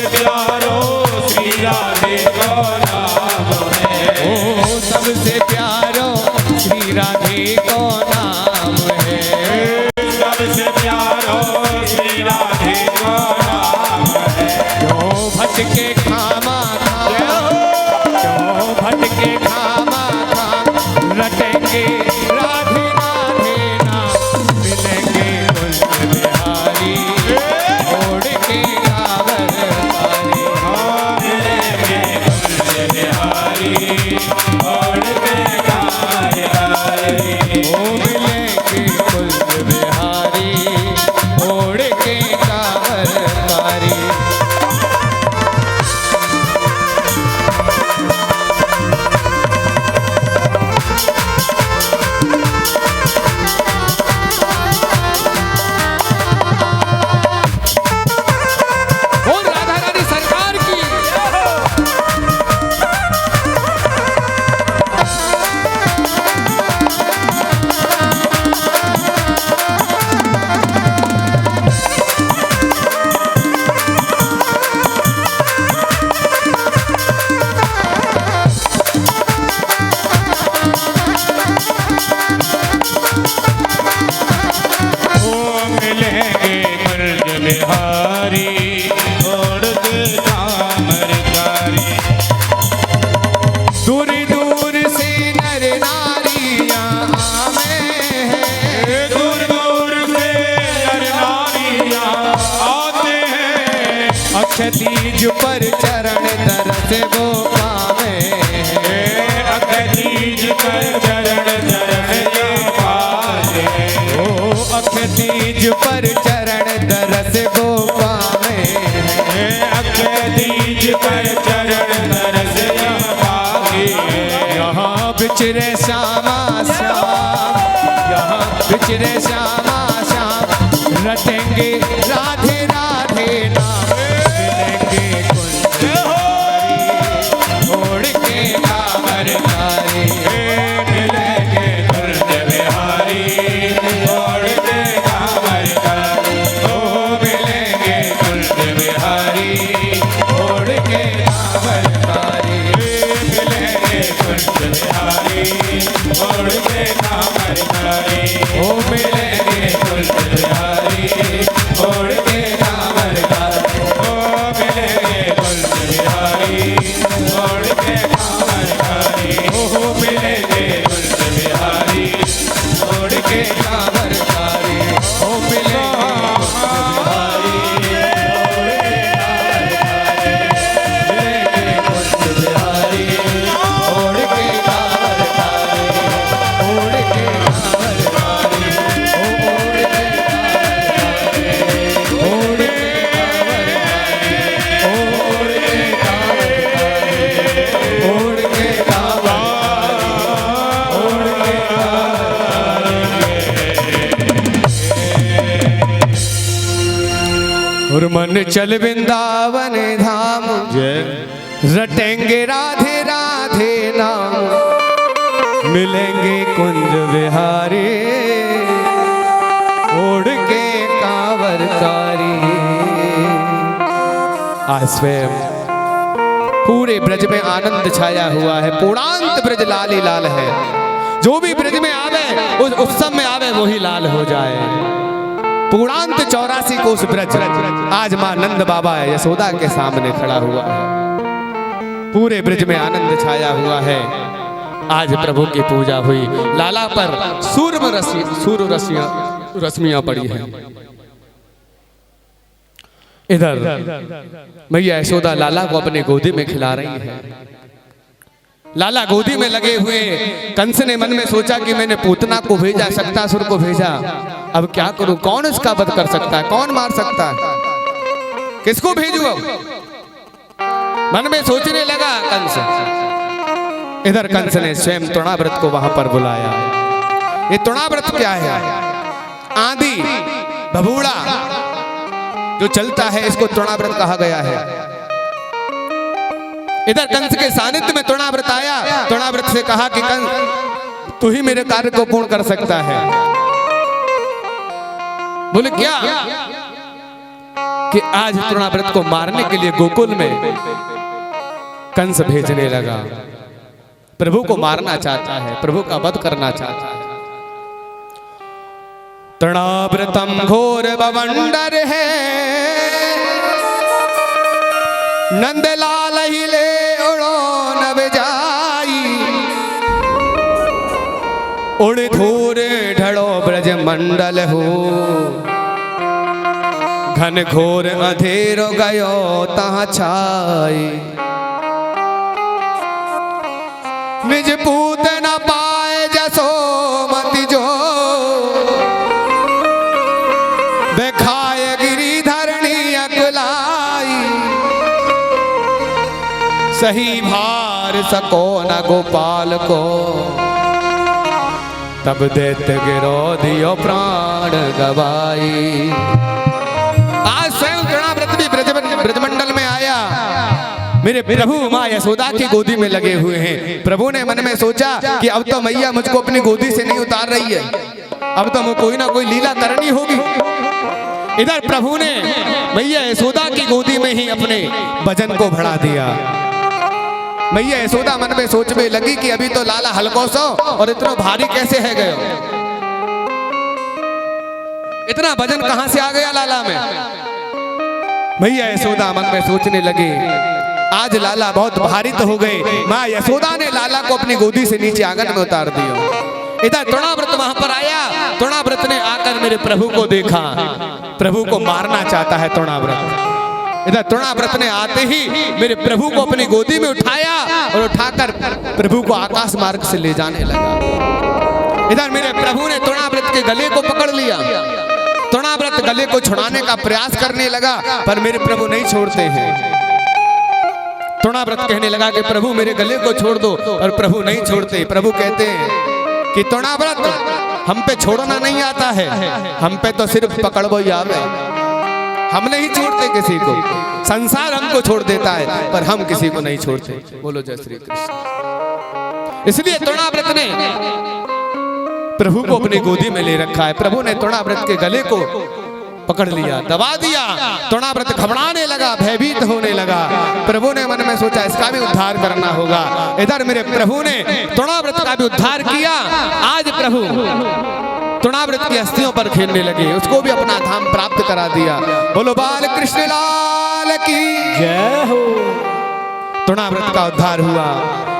प्यारो श्री राधे को नाम है। ओ सबसे प्यारो श्री राधे को नाम है। सबसे प्यारो श्री राधे को नाम है। क्यों भटके खामा खाम, क्यों भटके खामा खाम, रटेंगे राधे राधे नाम, मिलेंगे कुंज बिहारी, छोड़ के कांवर तारी। मिलेंगे कुंज बिहारी और के कारदारी। ओ मिलेंगे कुंज बिहारी, छोड़ के कांवर तारी। बोल राधा रानी सरकार की। ओ मिलेंगे कुंज बिहारी और के कारदारी। दूर दूर से नर नारियां आवे हैं, दूर दूर से नर नारियां आते हैं। अक्षय तीज पर चरण तरस वो पावे हैं। अक्षय तीज कर चरण चरण ये पाते हैं। ओ अक्षय तीज पर चरण तरस वो पावे हैं। अक्षय तीज कर चरण तरस ये पाते हैं। यहाँ बिचरे श्यामा श्याम, यहाँ बिचरे श्यामा श्याम, रटेंगे राधे राधे नाम, मिलेंगे कुंज बिहारी, छोड़ के कांवर तारी। मिलेंगे कुंज बिहारी और के कारदारी। ओ मिलेंगे कुंज बिहारी, छोड़ के कांवर तारी। मिलेंगे कुंज बिहारी और के कारदारी। ओ मिलेंगे कुंज बिहारी, छोड़ के कांवर तारी। ओ मिलेंगे कुंज बिहारी और के कारदारी। ओ मिलेंगे कुंज बिहारी छोड़ के कांवर तारी। ओ मिलेंगे कुंज बिहारी, छोड़ के कांवर तारी। ओढ़ के कांवर तारी, ओढ़ के कांवर तारी, ओढ़ के कांवर तारी, ओढ़ के कांवर तारी, ओढ़ के और मन चल वृंदावन धाम, रटेंगे राधे राधे नाम, मिलेंगे कुंज बिहारी, ओढ़ के कांवर तारी। आज स्वयं पूरे ब्रज में आनंद छाया हुआ है। पूर्णांत ब्रज लाल ही लाल है। जो भी ब्रज में आवे, उस उत्सव में आवे, वही लाल हो जाए। पूर्णांत 84 कोस ब्रज आज मां नंद बाबा यशोदा के सामने खड़ा हुआ है। पूरे ब्रज में आनंद छाया हुआ है। आज प्रभु की पूजा हुई। लाला पर सूर्य रश्मियां पड़ी हैं। इधर मैया यशोदा लाला को अपने गोदी में खिला रही है। लाला गोदी में लगे हुए। कंस ने मन में सोचा कि मैंने पूतना को भेजा, शक्तासुर को भेजा, अब क्या करूं? कौन इसका वध कर सकता है? कौन मार सकता है? किसको भेजूं? अब मन में सोचने लगा कंस। इधर कंस ने स्वयं तृणाव्रत को वहां पर बुलाया। ये तृणाव्रत क्या है? आंधी भभूड़ा जो चलता है, इसको तृणाव्रत कहा गया है। इधर कंस के सानिध्य में तृणाव्रत आया। तृणाव्रत से कहा कि कंस तू ही मेरे कार्य को पूर्ण कर सकता है। बोले क्या? कि आज तृणाव्रत को मारने के लिए गोकुल में कंस भेजने लगा। प्रभु को मारना चाहता है, प्रभु का वध करना चाहता है। तृणाव्रतम घोर बवंडर है, नंदलाल ही ले उड़ो नभ जाई, उड़ धूर ढड़ो ब्रज मंडल हो, घन घोर अंधेरो गयो तहाँ छाई, निज पूत न पाए जसोमति जो, देखाए गिरी धरणी अकुलाई, सही भार सको न गोपाल को, तब दैत्य गिरो दियो प्राण गवाई। आज स्वयं तृणाव्रत भी ब्रजमंडल में आया, मेरे प्रभु माँ यशोदा की गोदी में लगे हुए हैं। प्रभु ने मन में सोचा कि अब तो मैया मुझको अपनी गोदी से नहीं उतार रही है, अब तो कोई ना कोई लीला करनी होगी। इधर प्रभु ने मैया यशोदा की गोदी में ही अपने भजन को बढ़ा दिया। मैया यशोदा मन में सोचने लगी कि अभी तो लाला हल्को सो और इतना भारी कैसे है गयो, इतना भजन कहां से आ गया लाला में। मैया यशोदा मन में सोचने लगी आज लाला बहुत भारी तो हो गए। माँ यशोदा ने लाला को अपनी गोदी से नीचे आंगन में उतार दिया। इधर तृणाव्रत वहां पर आया, तृणाव्रत ने आकर मेरे प्रभु को देखा, प्रभु को मारना चाहता है तृणाव्रत। इधर तृणाव्रत ने आते ही मेरे प्रभु को अपनी गोदी में उठाया और उठाकर प्रभु को आकाश मार्ग से ले जाने लगा। इधर मेरे प्रभु ने तृणाव्रत के गले को पकड़ लिया, तृणाव्रत गले को छुड़ाने का प्रयास करने लगा, पर मेरे प्रभु नहीं छोड़ते हैं। तृणाव्रत कहने लगा कि प्रभु मेरे गले को छोड़ दो, और प्रभु नहीं छोड़ते। प्रभु कहते हैं कि तृणाव्रत हम पे छोड़ना नहीं आता है, हम पे तो सिर्फ पकड़ो ही आवे, हम नहीं छोड़ते किसी को। संसार हमको छोड़ देता है पर हम किसी को नहीं छोड़ते। बोलो जय श्री कृष्ण। इसलिए तृणाव्रत ने प्रभु को अपनी गोदी में ले रखा है। प्रभु ने तृणाव्रत के गले को पकड़ लिया, दबा दिया। तृणाव्रत घबराने लगा, भयभीत होने लगा। प्रभु ने मन में सोचा इसका भी उद्धार करना होगा। इधर मेरे प्रभु ने तृणाव्रत का भी उद्धार किया। आज प्रभु तृणाव्रत की अस्थियों पर खेलने लगे, उसको भी अपना धाम प्राप्त करा दिया। बोलो बाल कृष्ण लाल की जय हो। तृणाव्रत का उद्धार हुआ।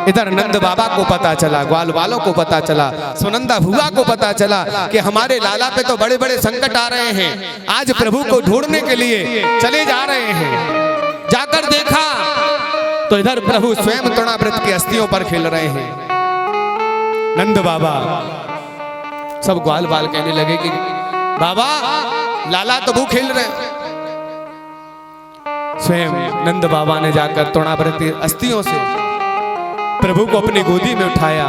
इधर नंद बाबा को पता चला, ग्वाल वालों को पता चला, सुनंदा भुआ को पता चला कि हमारे लाला पे तो बड़े बड़े संकट आ रहे हैं। आज प्रभु को ढूंढने के लिए चले जा रहे हैं। जाकर देखा तो इधर प्रभु स्वयं तृणाव्रत की अस्थियों पर खेल रहे हैं। नंद बाबा सब ग्वाल बाल कहने लगे कि बाबा लाला तो वो खेल रहे। स्वयं नंद बाबा ने जाकर तृणाव्रत की अस्थियों से प्रभु को अपनी गोदी में उठाया,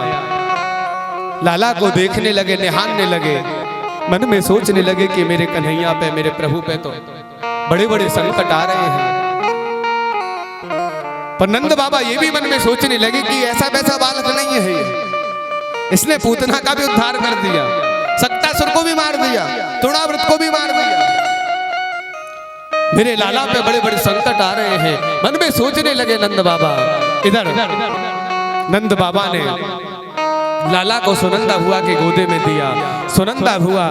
लाला को देखने लगे, निहारने लगे। मन में सोचने लगे कि मेरे कन्हैया पे, मेरे प्रभु पे तो बड़े बड़े संकट आ रहे हैं। पर नंद बाबा ये भी मन में सोचने लगे कि ऐसा वैसा बालक नहीं है ये, इसने पूतना का भी उद्धार कर दिया, सक्तासुर को भी मार दिया, तृणाव्रत को भी मार दिया। मेरे लाला पे बड़े बड़े संकट आ रहे हैं। मन में सोचने लगे नंद बाबा। इधर नंद बाबा ने लाला को सुनंदा भुआ के गोदे में दिया। सुनंदा भुआ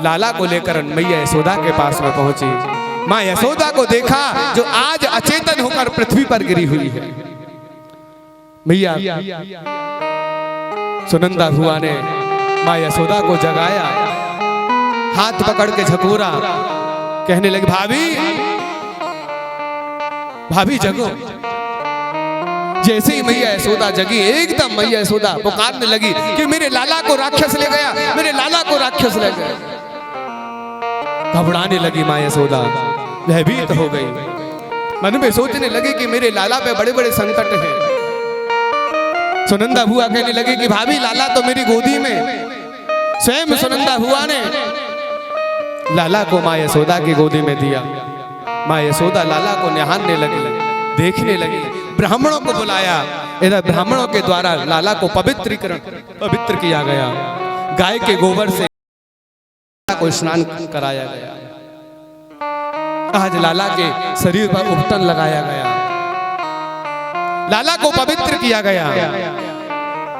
लाला को लेकर मैया यशोदा के पास में पहुंची। माँ यशोदा को देखा जो आज अचेतन होकर पृथ्वी पर गिरी हुई है। मैया सुनंदा भुआ ने माँ यशोदा को जगाया, हाथ पकड़ के झकोरा, कहने लगे भाभी भाभी जगो। जैसे ही मैया यशोदा जगी, एकदम मैया यशोदा पुकारने लगी कि मेरे लाला को राक्षस ले गया, मेरे लाला को राक्षस ले गया। घबराने लगी माँ यशोदा, भयभीत हो गई। मन में सोचने लगी कि मेरे लाला पे बड़े बड़े संकट हैं। सुनंदा भुआ कहने लगी कि भाभी लाला तो मेरी गोदी में। स्वयं सुनंदा भुआ ने लाला को माँ यशोदा की गोदी में दिया। माँ यशोदा लाला को निहारने लगी, देखने लगी। ब्राह्मणों को बुलाया। इधर ब्राह्मणों के द्वारा लाला को पवित्र किया गया। गाय के गोबर से को स्नान कराया गया। आज लाला के शरीर पर उपटन लगाया गया, लाला को पवित्र किया गया।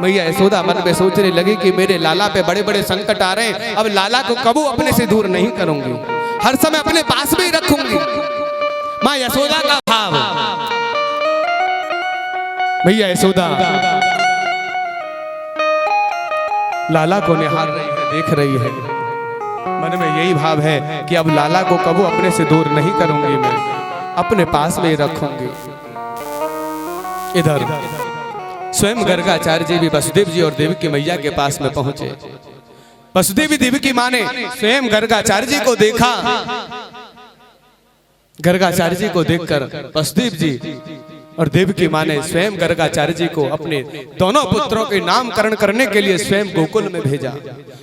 मैया यशोदा मन में सोचने लगी कि मेरे लाला पे बड़े बड़े संकट आ रहे हैं, अब लाला को कबू अपने से दूर नहीं करूंगी, हर समय अपने पास में ही रखूंगी। माँ यशोदा का भाव, मैया यशोदा लाला को निहार रही है, देख रही है, मन में यही भाव है कि अब लाला को कबू अपने से दूर नहीं करूंगी, मैं अपने पास में ही रखूंगी। इधर स्वयं गर्गाचार्य जी भी वसुदेव जी और देवकी मैया के पास में पहुंचे। वसुदेव देवकी माँ ने स्वयं गर्गाचार्य जी को देखा। गर्गाचार्य जी को देखकर वसुदेव जी और देवकी माँ ने स्वयं गर्गाचार्य जी को अपने दोनों पुत्रों के नामकरण करने के लिए स्वयं गोकुल में भेजा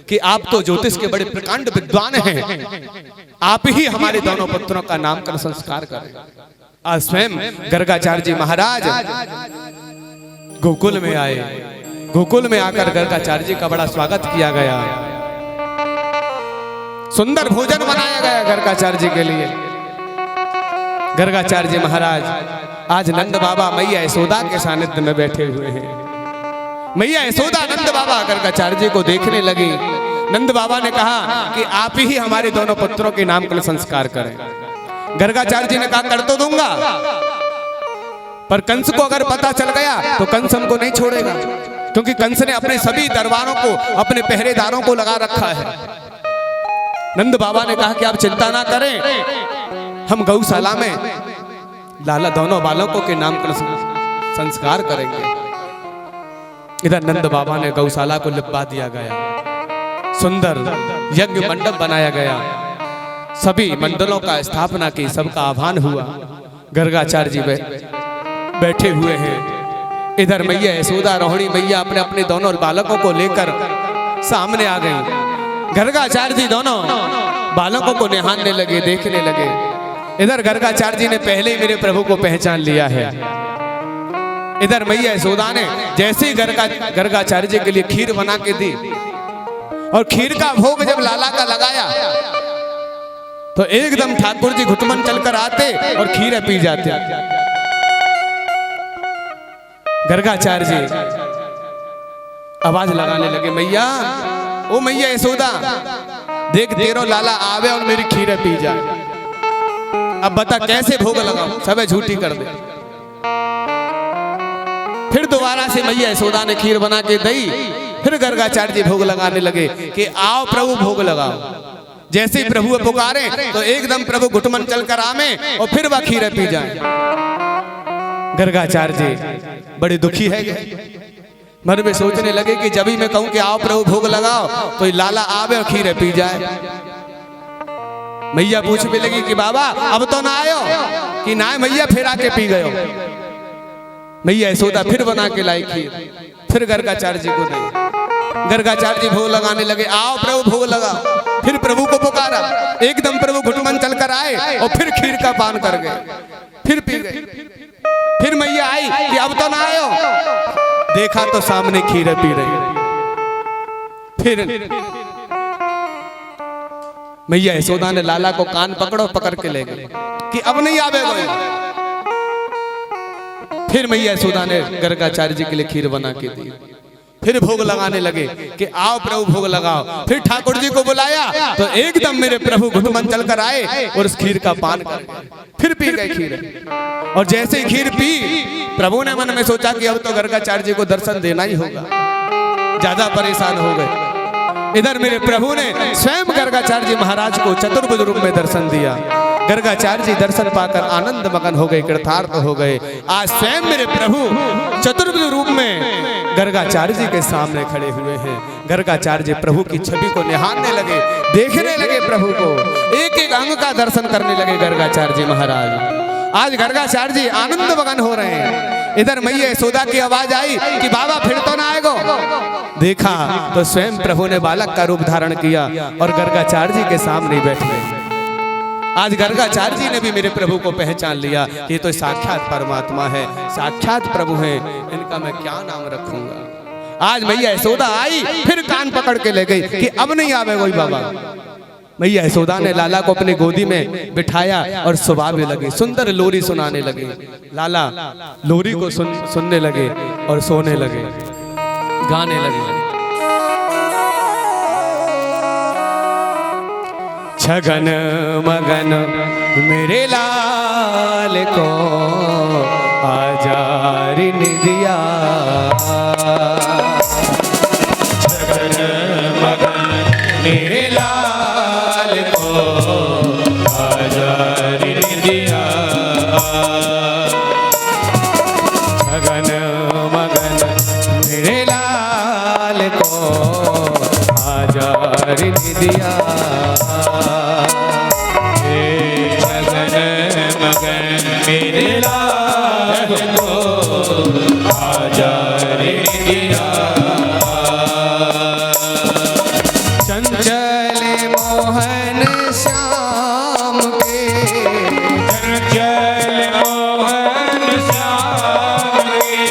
कि आप तो ज्योतिष के बड़े प्रकांड विद्वान हैं, आप ही हमारे दोनों पुत्रों का नामकरण संस्कार करें। आज स्वयं गर्गाचार्य जी महाराज गोकुल में आए। गोकुल में आकर गर्गाचार्य जी का बड़ा स्वागत किया गया, सुंदर भोजन बनाया गया गर्गाचार्य जी के लिए। गर्गाचार्य जी महाराज आज नंद बाबा मैया यशोदा के सानिध्य में बैठे हुए हैं। मैया यशोदा नंद बाबा गर्गाचार्य जी को देखने लगी। नंद बाबा ने कहा कि आप ही हमारे दोनों पुत्रों के नामकरण संस्कार करें। गर्गाचार्य जी ने कहा कर तो दूंगा, पर कंस को अगर पता चल गया तो कंस हमको नहीं छोड़ेगा, क्योंकि कंस ने अपने सभी दरबारों को, अपने पहरेदारों को लगा रखा है। नंद बाबा ने कहा कि आप चिंता ना करें, हम गौशाला में लाला दोनों बालकों के नामकरण संस्कार करेंगे। इधर नंद बाबा ने गौशाला को लिपवा दिया गया, सुंदर यज्ञ मंडप बनाया गया, सभी मंडलों का स्थापना की, सबका आह्वान हुआ। गर्गाचार्य जी बैठे हुए हैं। इधर मैया यशोदा रोहिणी मैया अपने अपने दोनों बालकों को लेकर सामने आ गई। गर्गाचार्य जी दोनों बालकों को निहारने लगे, देखने लगे। इधर गर्गाचार्य जी ने पहले ही मेरे प्रभु को पहचान लिया है। इधर मैया यशोदा ने जैसे ही गर्गाचार्य जी के लिए खीर बना के दी और खीर का भोग जब लाला का लगाया तो एकदम ठाकुर जी घुटमन चलकर आते और खीर पी जाते। गर्गाचार्य जी आवाज लगाने लगे, मैया ओ मैया यशोदा, देख तेरो लाला आवे और मेरी खीर पी जाए। अब बता कैसे भोग लगाऊं, सब झूठी कर दे। फिर दोबारा से मैया यशोदा ने खीर बना के दी। फिर गर्गाचार्य जी भोग लगाने लगे कि आओ प्रभु भोग लगाओ। जैसे ही प्रभु पुकारे तो एकदम प्रभु घुटमन चलकर आवे और फिर वह खीर पी जाए। गर्गाचार्य जी बड़े दुखी है, मन में सोचने लगे कि जब भी मैं कहूं कि आओ प्रभु भोग लगाओ तो लाला आवे और खीर पी जाए। मैया पूछने लगी कि बाबा अब तो ना आयो, कि ना मैया फिर आके पी गयो। मैया यशोदा फिर बना के लाई खीर, फिर गर्गाचार्य जी को दी। गर्गाचार्य जी भोग लगाने लगे, आओ प्रभु भोग लगाओ। फिर प्रभु को पुकारा, एकदम प्रभु घुटमन चलकर आए और फिर खीर का पान कर गए, फिर पी गए। फिर मैया आई कि अब तो ना आयो, देखा तो सामने खीर पी रही। फिर मैया यशोदा ने लाला को कान पकड़ के ले गए कि अब नहीं आवे कोई। फिर मैया यशोदा ने गर्गाचार्य जी के लिए खीर बना के दी। फिर भोग लगाने लगे कि आओ प्रभु भोग लगाओ। फिर ठाकुर जी को बुलाया तो एकदम मेरे प्रभु घुटमन चलकर आए और उस खीर का पान कर गए, फिर पी गए खीर। और जैसे ही खीर पी, प्रभु ने मन में सोचा कि अब तो गर्गाचार्य जी को दर्शन देना ही होगा, ज्यादा परेशान हो गए। इधर मेरे प्रभु ने स्वयं गर्गाचार्य जी महाराज को चतुर्भुज रूप में दर्शन दिया। गर्गाचार्य जी दर्शन पाकर आनंद मगन हो गए, कृतार्थ हो गए। आज स्वयं मेरे प्रभु चतुर्भुज रूप में गर्गाचार्य जी के सामने खड़े हुए हैं। गर्गाचार्य जी प्रभु की छवि को निहारने लगे, देखने लगे प्रभु को, एक एक अंग का दर्शन करने लगे गर्गाचार्य जी महाराज। आज गर्गाचार्य जी आनंद मगन हो रहे हैं। इधर मैया यशोदा की आवाज आई कि बाबा फिर तो ना आएगो। देखा तो स्वयं प्रभु ने बालक का रूप धारण किया और गर्गाचार्य जी के सामने बैठ गए। आज गर्गाचार्य जी ने भी मेरे प्रभु को पहचान लिया, ये तो साक्षात परमात्मा है, साक्षात प्रभु है, इनका मैं क्या नाम रखूंगा। आज मैया यशोदा आई, फिर कान पकड़ के ले गई कि अब नहीं आवे कोई बाबा। मैया यशोदा ने लाला को अपनी गोदी में बिठाया और सुबावे लगे, सुंदर लोरी सुनाने लगे। लाला लोरी को सुनने लगे और सोने लगे, गाने लगे। छगन मगन मेरे लाल को आजारी निदिया, छगन मगन मेरे लाल को आजारी निदिया, छगन मगन मेरे लाल को आजारी निदिया, छगन मगन मेरे लाल को आजारी निदिया, चंचल मोहन श्याम के, चंचल मोहन श्याम के,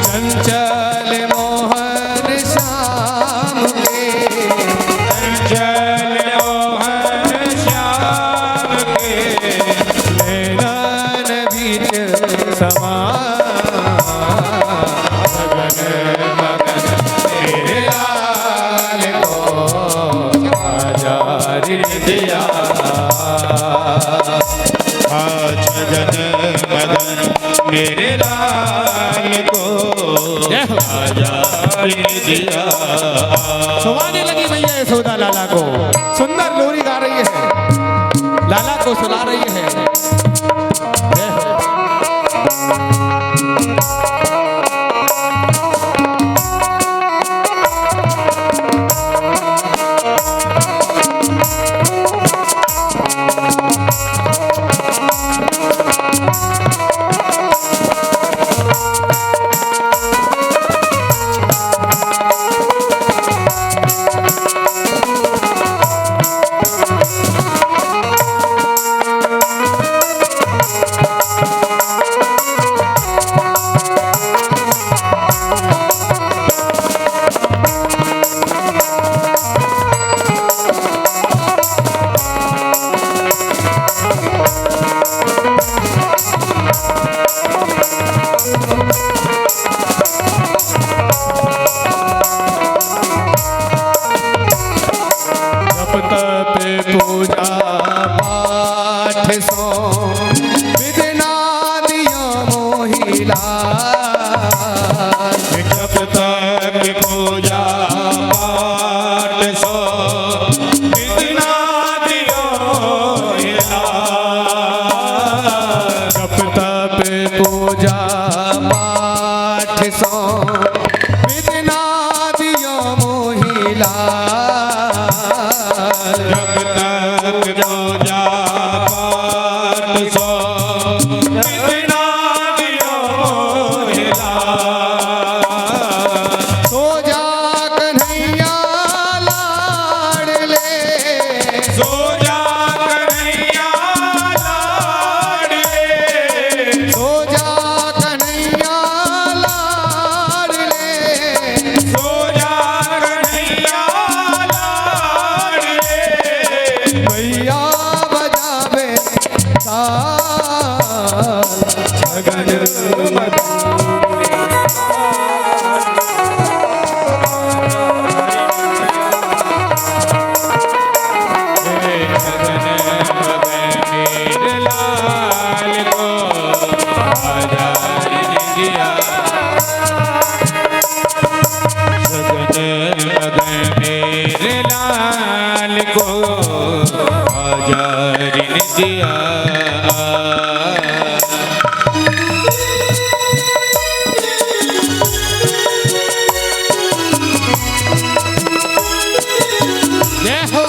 चंचल मोहन श्याम के, चंचल मोहन श्याम के, नैनन बीच समा, छगन मगन मेरे लाल को आजारी दिया, छगन मगन मेरे लाल को आजारी दिया, सुनाने लगी मैया यशोदा लाला को, सुंदर लोरी गा रही है, लाला को सुना रही है। जप तप पूजा पाठ सो विदना दिया मोहिला, जप तप पूजा पाठ सो विदना दियो हिला, जप तप पूजा पाठ सो विदना दिया मोहिला, जप तप पूजा पाठ सो विदना दियो हिला, सो जा कन्हैया लाड़ ले, सो जा कन्हैया लाडले, सो जा कन्हैया लाड़ ले, सो जा कन्हैया लाडले, मैया बजावे ताल, छगन मगन छगन मगन मेरे लाल को आजारी दिया, छगन मगन मेरे लाल को आजारी दिया, जय हो।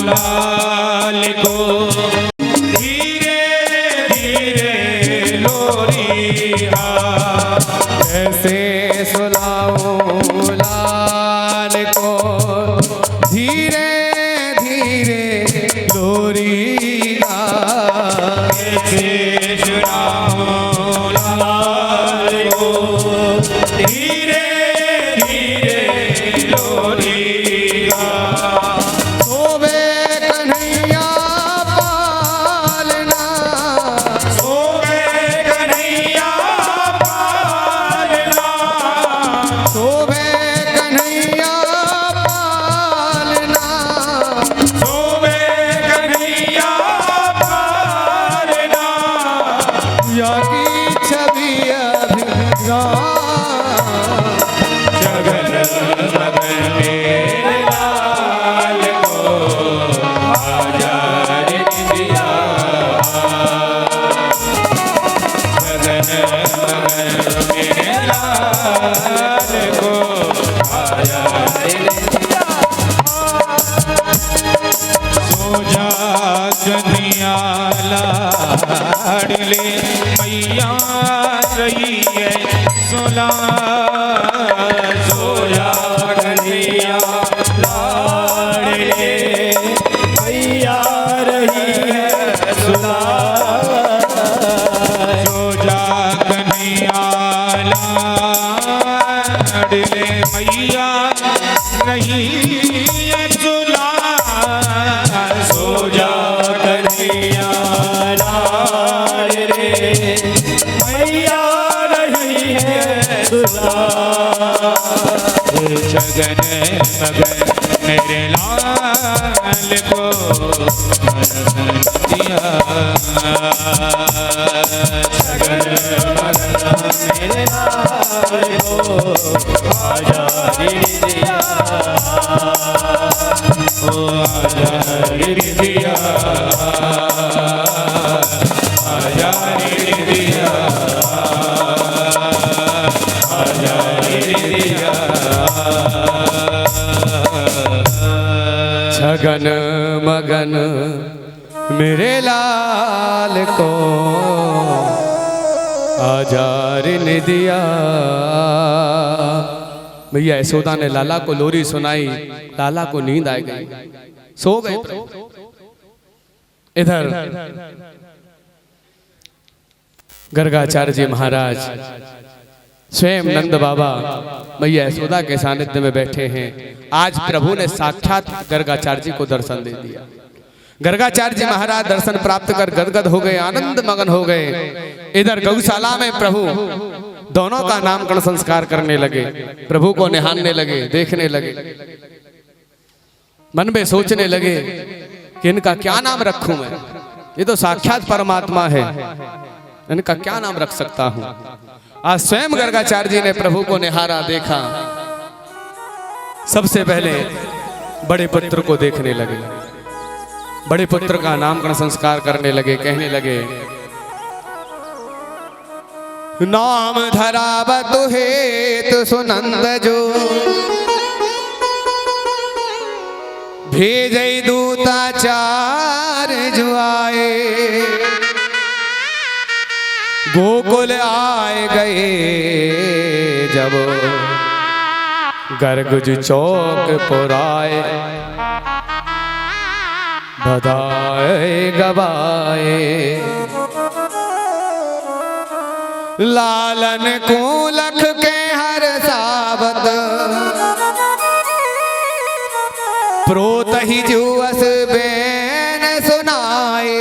लाल को धीरे धीरे लोरिया कैसे सुनाऊं लाल को धीरे धीरे लोरिया कैसे सुनाऊं लाल को धीरे धीरे लोरिया सोवे कन्हैया पालना सोवे कन्हैया पालना सोवे कन्हैया पालना सोवे कन्हैया पालना यागी छवि अभिगान जगन मगन मेरे लाल को आजा रे दिया जगन मगन मेरे लाल को आजा रे दिया सो जा कन्हैया लाडले मैया रही है सोला सोया कन्हैया लाडले मैया रही है सोला सोजा कन्हैया लाडले मैया रही है सोला सोजा कन्हैया लाल रे मैया रही है सुला जगन मगन मेरे लाल को दिया जगन मगन मेरे लाल को आजा रे दिया ओ आजा रे दिया आजा रे दिया आजा रे दिया छगन मगन मेरे लाल को आजार ने दिया। भैया यशोदा ने लाला को लोरी सुनाई, लाला को नींद आ गई, सो गए। इधर गर्गाचार्य जी महाराज स्वयं नंद बाबा मैया यशोदा के सानिध्य में बैठे हैं। आज प्रभु ने साक्षात गर्गाचार्य जी को दर्शन दे दिया। गर्गाचार्य जी महाराज दर्शन प्राप्त कर गदगद हो गए, आनंद मगन हो गए। इधर गौशाला में प्रभु दोनों का नामकरण संस्कार करने लगे, प्रभु को निहारने लगे, देखने लगे, मन में सोचने लगे कि इनका क्या नाम रखूं मैं, ये तो साक्षात परमात्मा है, इनका क्या नाम रख सकता हूं। आज स्वयं गर्गाचार्य जी ने प्रभु को निहारा, देखा। सबसे पहले बड़े पुत्र को देखने लगे, बड़े पुत्र का नामकरण संस्कार करने लगे, कहने लगे नाम धरावत हेतु सुनंद जो भेजै दूताचार जो आए, गोकुल आए गए जब गर्गज चौक पुराए, बधाए गवाए। लालन को लख के हर सावत प्रोत ही जुअस बैन सुनाए,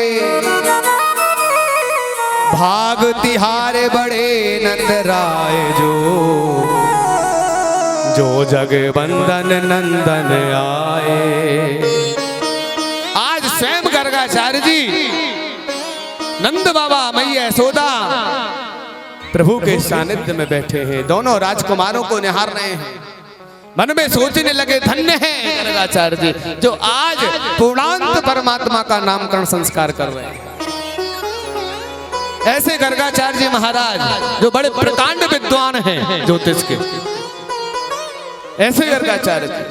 भाग तिहार बड़े नंद राय जो जग बंदन नंदन आए। आज स्वयं गर्गाचार्य जी नंद बाबा मैया यशोदा प्रभु के सानिध्य में बैठे हैं, दोनों राजकुमारों को निहार रहे हैं। मन में सोचने लगे धन्य है गर्गाचार्य जी जो आज पूर्णांत परमात्मा का नामकरण संस्कार कर रहे हैं। ऐसे गर्गाचार्य जी महाराज जो बड़े प्रकांड विद्वान हैं ज्योतिष के, ऐसे गर्गाचार्य जी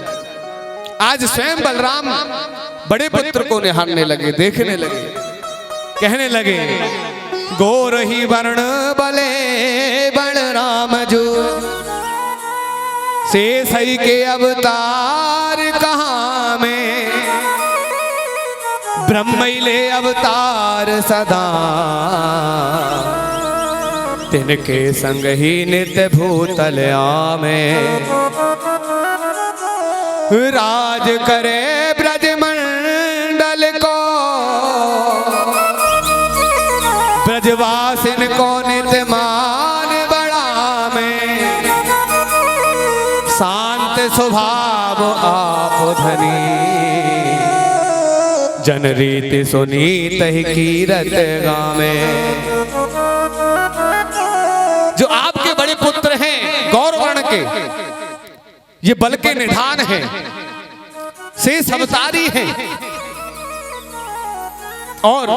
आज स्वयं बलराम बड़े पुत्र को निहारने लगे, देखने लगे, कहने लगे गोर ही वर्ण बले बलराम जो से सही के अवतार कहाँ में ब्रह्मैले अवतार सदा तिनके संग ही नित्य भूतल आमे राज करे ब्रजमंडल को ब्रजवासिन को नित्य मान बड़ा में शांत स्वभाव आप धनी जन रीति सुनीत ही कीरत गावे। जो आपके बड़े पुत्र हैं गौरवर्ण के, ये बल के निधान हैं, शेष अवतारी हैं और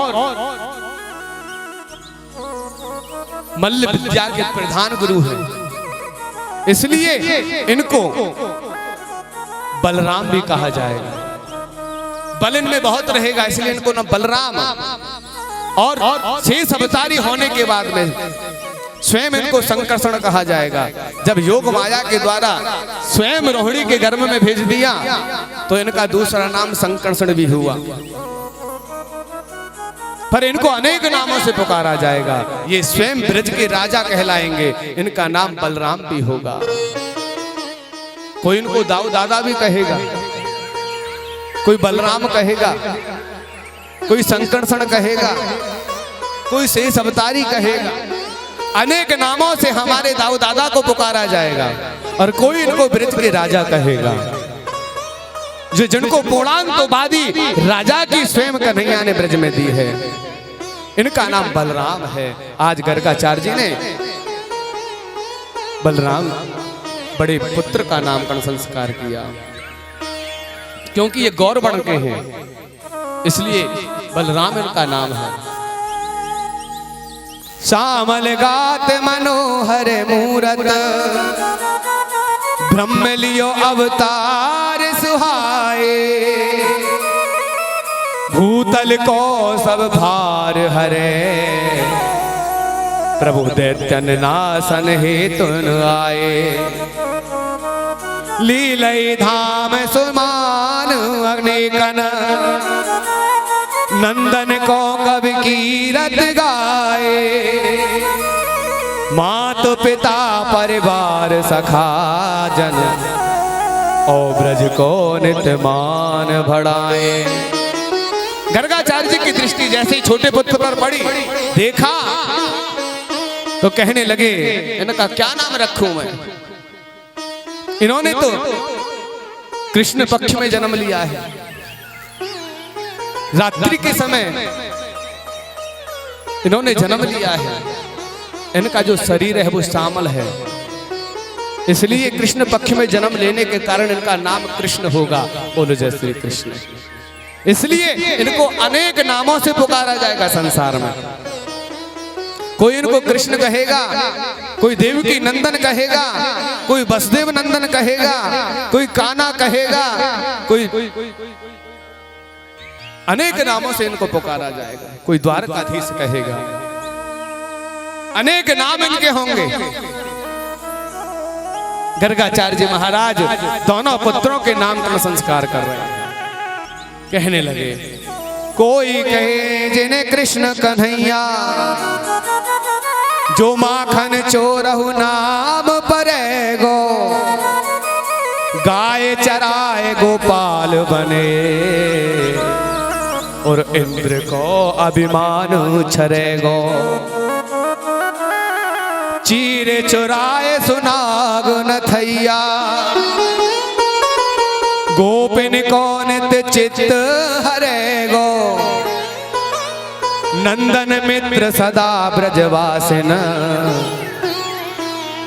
मल्ल विद्या के प्रधान गुरु हैं, इसलिए इनको बलराम भी कहा जाएगा। बल इनमें बहुत रहेगा, इसलिए इनको न बलराम और शेष अवतारी होने के बाद में स्वयं इनको संकर्षण कहा जाएगा। जब योग माया के द्वारा स्वयं रोहिणी के गर्भ में भेज दिया तो इनका दूसरा नाम संकर्षण भी हुआ, पर इनको अनेक नामों से पुकारा जाएगा। ये स्वयं ब्रज के राजा कहलाएंगे, इनका नाम बलराम भी होगा। कोई इनको दाऊ दादा भी कहेगा, कोई बलराम कहेगा, कोई संकर्षण कहेगा, कोई शेष अवतारी कहेगा। अनेक नामों से हमारे दाऊ दादा को पुकारा जाएगा और कोई इनको ब्रज के राजा कहेगा। जो जिनको पूर्णांतवादी राजा की स्वयं कन्हैया ने ब्रज में दी है, इनका नाम बलराम है। आज गर्गाचार्य जी ने बलराम बड़े पुत्र का नामकरण संस्कार किया, क्योंकि ये गौरवर्ण के हैं, इसलिए बलराम इनका नाम है। श्यामल गात मनोहर मूरत ब्रह्म लियो अवतार सुहाए भूतल को सब भार हरे प्रभु दैत्यन नाशन हेतु आए लीलई धाम सुमान अग्निकन नंदन को कवि कीरत गाए मात पिता परिवार सखा जन ओ ब्रज को नित्य मान बढ़ाए। गर्गाचार्य जी की दृष्टि जैसे ही छोटे पुत्र पर पड़ी, देखा तो कहने लगे इनका क्या नाम रखूं मैं। इन्होंने तो कृष्ण पक्ष में जन्म लिया है, रात्रि के समय इन्होंने जन्म लिया है, इनका जो शरीर है वो श्यामल है, इसलिए कृष्ण पक्ष में जन्म लेने के कारण इनका नाम कृष्ण होगा। बोलो जय श्री कृष्ण। इसलिए इनको अनेक नामों से पुकारा जाएगा संसार में। कोई इनको कृष्ण कहेगा, कोई देवकी नंदन कहेगा, कोई वसुदेव नंदन कहेगा, कोई कान्हा कहेगा, कोई अनेक नामों से इनको पुकारा जाएगा। कोई द्वारकाधीश कहेगा, अनेक नाम इनके होंगे। गर्गाचार्य जी महाराज दोनों पुत्रों के नाम का संस्कार कर रहे हैं। कहने लगे कोई कहे जिन्हें कृष्ण कन्हैया जो माखन चोरहु नाम परे गो गाय चराए गोपाल बने और इंद्र को अभिमान छरेगो चीरे चुराए सुनाग नथैया गोपिन को नित्य चित्त हरेगो नंदन मित्र सदा ब्रजवासिन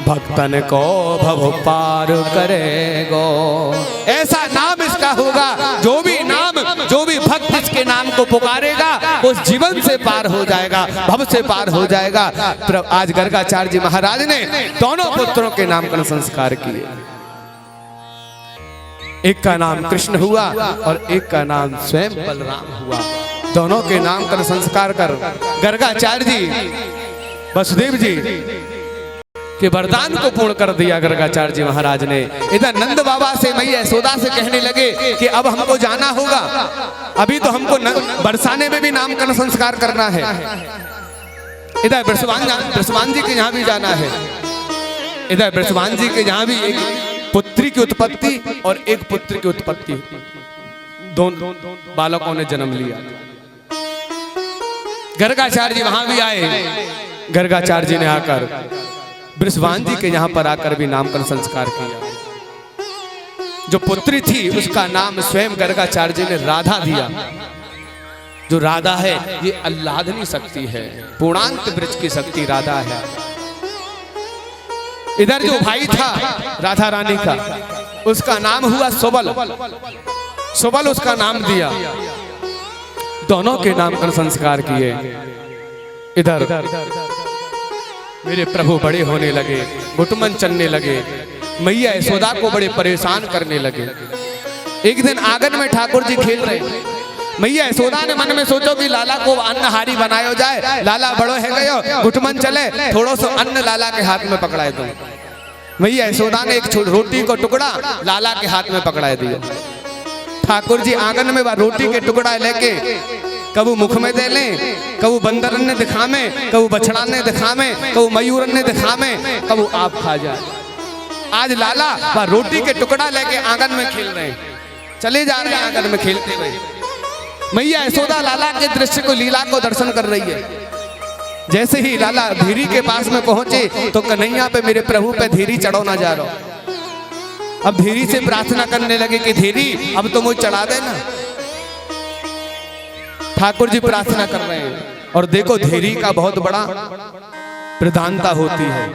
भक्तन को भव पार करेगो। ऐसा नाम इसका होगा, जो भी भक्त इसके नाम को पुकारेगा उस जीवन से पार हो जाएगा, भव से पार हो जाएगा। आज गर्गाचार्य जी महाराज ने दोनों पुत्रों के नामकरण संस्कार किए। एक का नाम कृष्ण हुआ और एक का नाम स्वयं बलराम हुआ। दोनों के नाम का संस्कार कर गर्गाचार्य जी वसुदेव जी के वरदान को पूर्ण कर दिया। गर्गाचार्य जी महाराज ने इधर नंद बाबा से मैया यशोदा से कहने लगे कि अब हमको जाना होगा, अभी तो हमको बरसाने में भी नामकरण संस्कार करना है। इधर बृषभान जी के यहाँ भी जाना है। इधर बृषभान जी के यहाँ भी एक पुत्री की उत्पत्ति और एक पुत्र की उत्पत्ति, दोनों बालकों ने जन्म लिया। गर्गाचार्य जी वहां भी आए। गर्गाचार्य जी ने आकर बृषभान जी के यहाँ पर आकर भी नामकरण संस्कार किया। जो पुत्री थी उसका नाम स्वयं गर्गाचार्य जी ने राधा दिया। जो राधा है ये आह्लादनी शक्ति है, पूर्णांत वृक्ष की शक्ति राधा है। इधर जो भाई था राधा रानी का, उसका नाम हुआ सुबल। सुबल उसका नाम दिया। दोनों के नामकरण संस्कार किए। इधर मेरे प्रभु बड़े होने लगे, घुटमन चलने लगे, मैया यशोदा को बड़े परेशान करने लगे। एक दिन आंगन में ठाकुर जी खेल रहे, मैया यशोदा ने मन में सोचो कि लाला को अन्नहारी बनायो जाए। लाला बड़ो है गयो, घुटमन चले, थोड़ो सो अन्न लाला के हाथ में पकड़ाए दो। मैया यशोदा ने एक रोटी को टुकड़ा लाला के हाथ में पकड़ाए दिया। ठाकुर जी आंगन में वह रोटी के टुकड़ा लेके कबू मुख में दे लें, कबू बंदरन ने दिखावे, कबू बछड़ा ने दिखावे, कबू मयूरन ने दिखावे, कबू आप खा जाए। आज लाला वह रोटी के टुकड़ा लेके आंगन में खेल रहे हैं, चले जा रहे हैं आंगन में खेलते हुए। मैया यशोदा लाला के दृश्य को, लीला को दर्शन कर रही है। जैसे ही लाला धीरी के पास में पहुंचे तो कन्हैया पे मेरे प्रभु पे धीरी चढ़ो ना जा रहा। अब धीरी से प्रार्थना करने लगे कि धीरी अब तो मुझे चढ़ा देना। ठाकुर जी प्रार्थना कर रहे हैं और देखो धीरी का बहुत बड़ा प्रधानता होती है।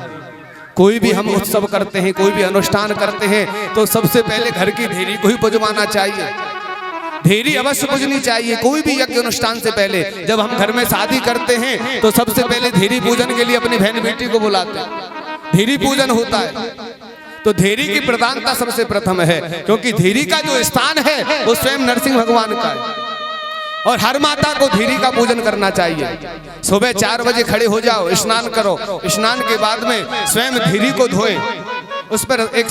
कोई भी हम उत्सव करते हैं, कोई भी अनुष्ठान करते हैं तो सबसे पहले घर की धीरी को ही पुजवाना चाहिए। धीरी अवश्य पूजनी चाहिए। कोई भी यज्ञ अनुष्ठान से पहले जब हम घर में शादी करते हैं तो सबसे पहले धीरी पूजन के लिए अपनी बहन बेटी को बुलाते हैं, धीरी पूजन होता है। तो धीरी की प्रधानता सबसे प्रथम है, क्योंकि धीरी का जो स्थान है वो स्वयं नरसिंह भगवान का है। और हर माता को धीरी का पूजन करना चाहिए। सुबह 4 बजे खड़े हो जाओ, स्नान करो, स्नान के बाद में स्वयं धीरी को धोए, उस पर एक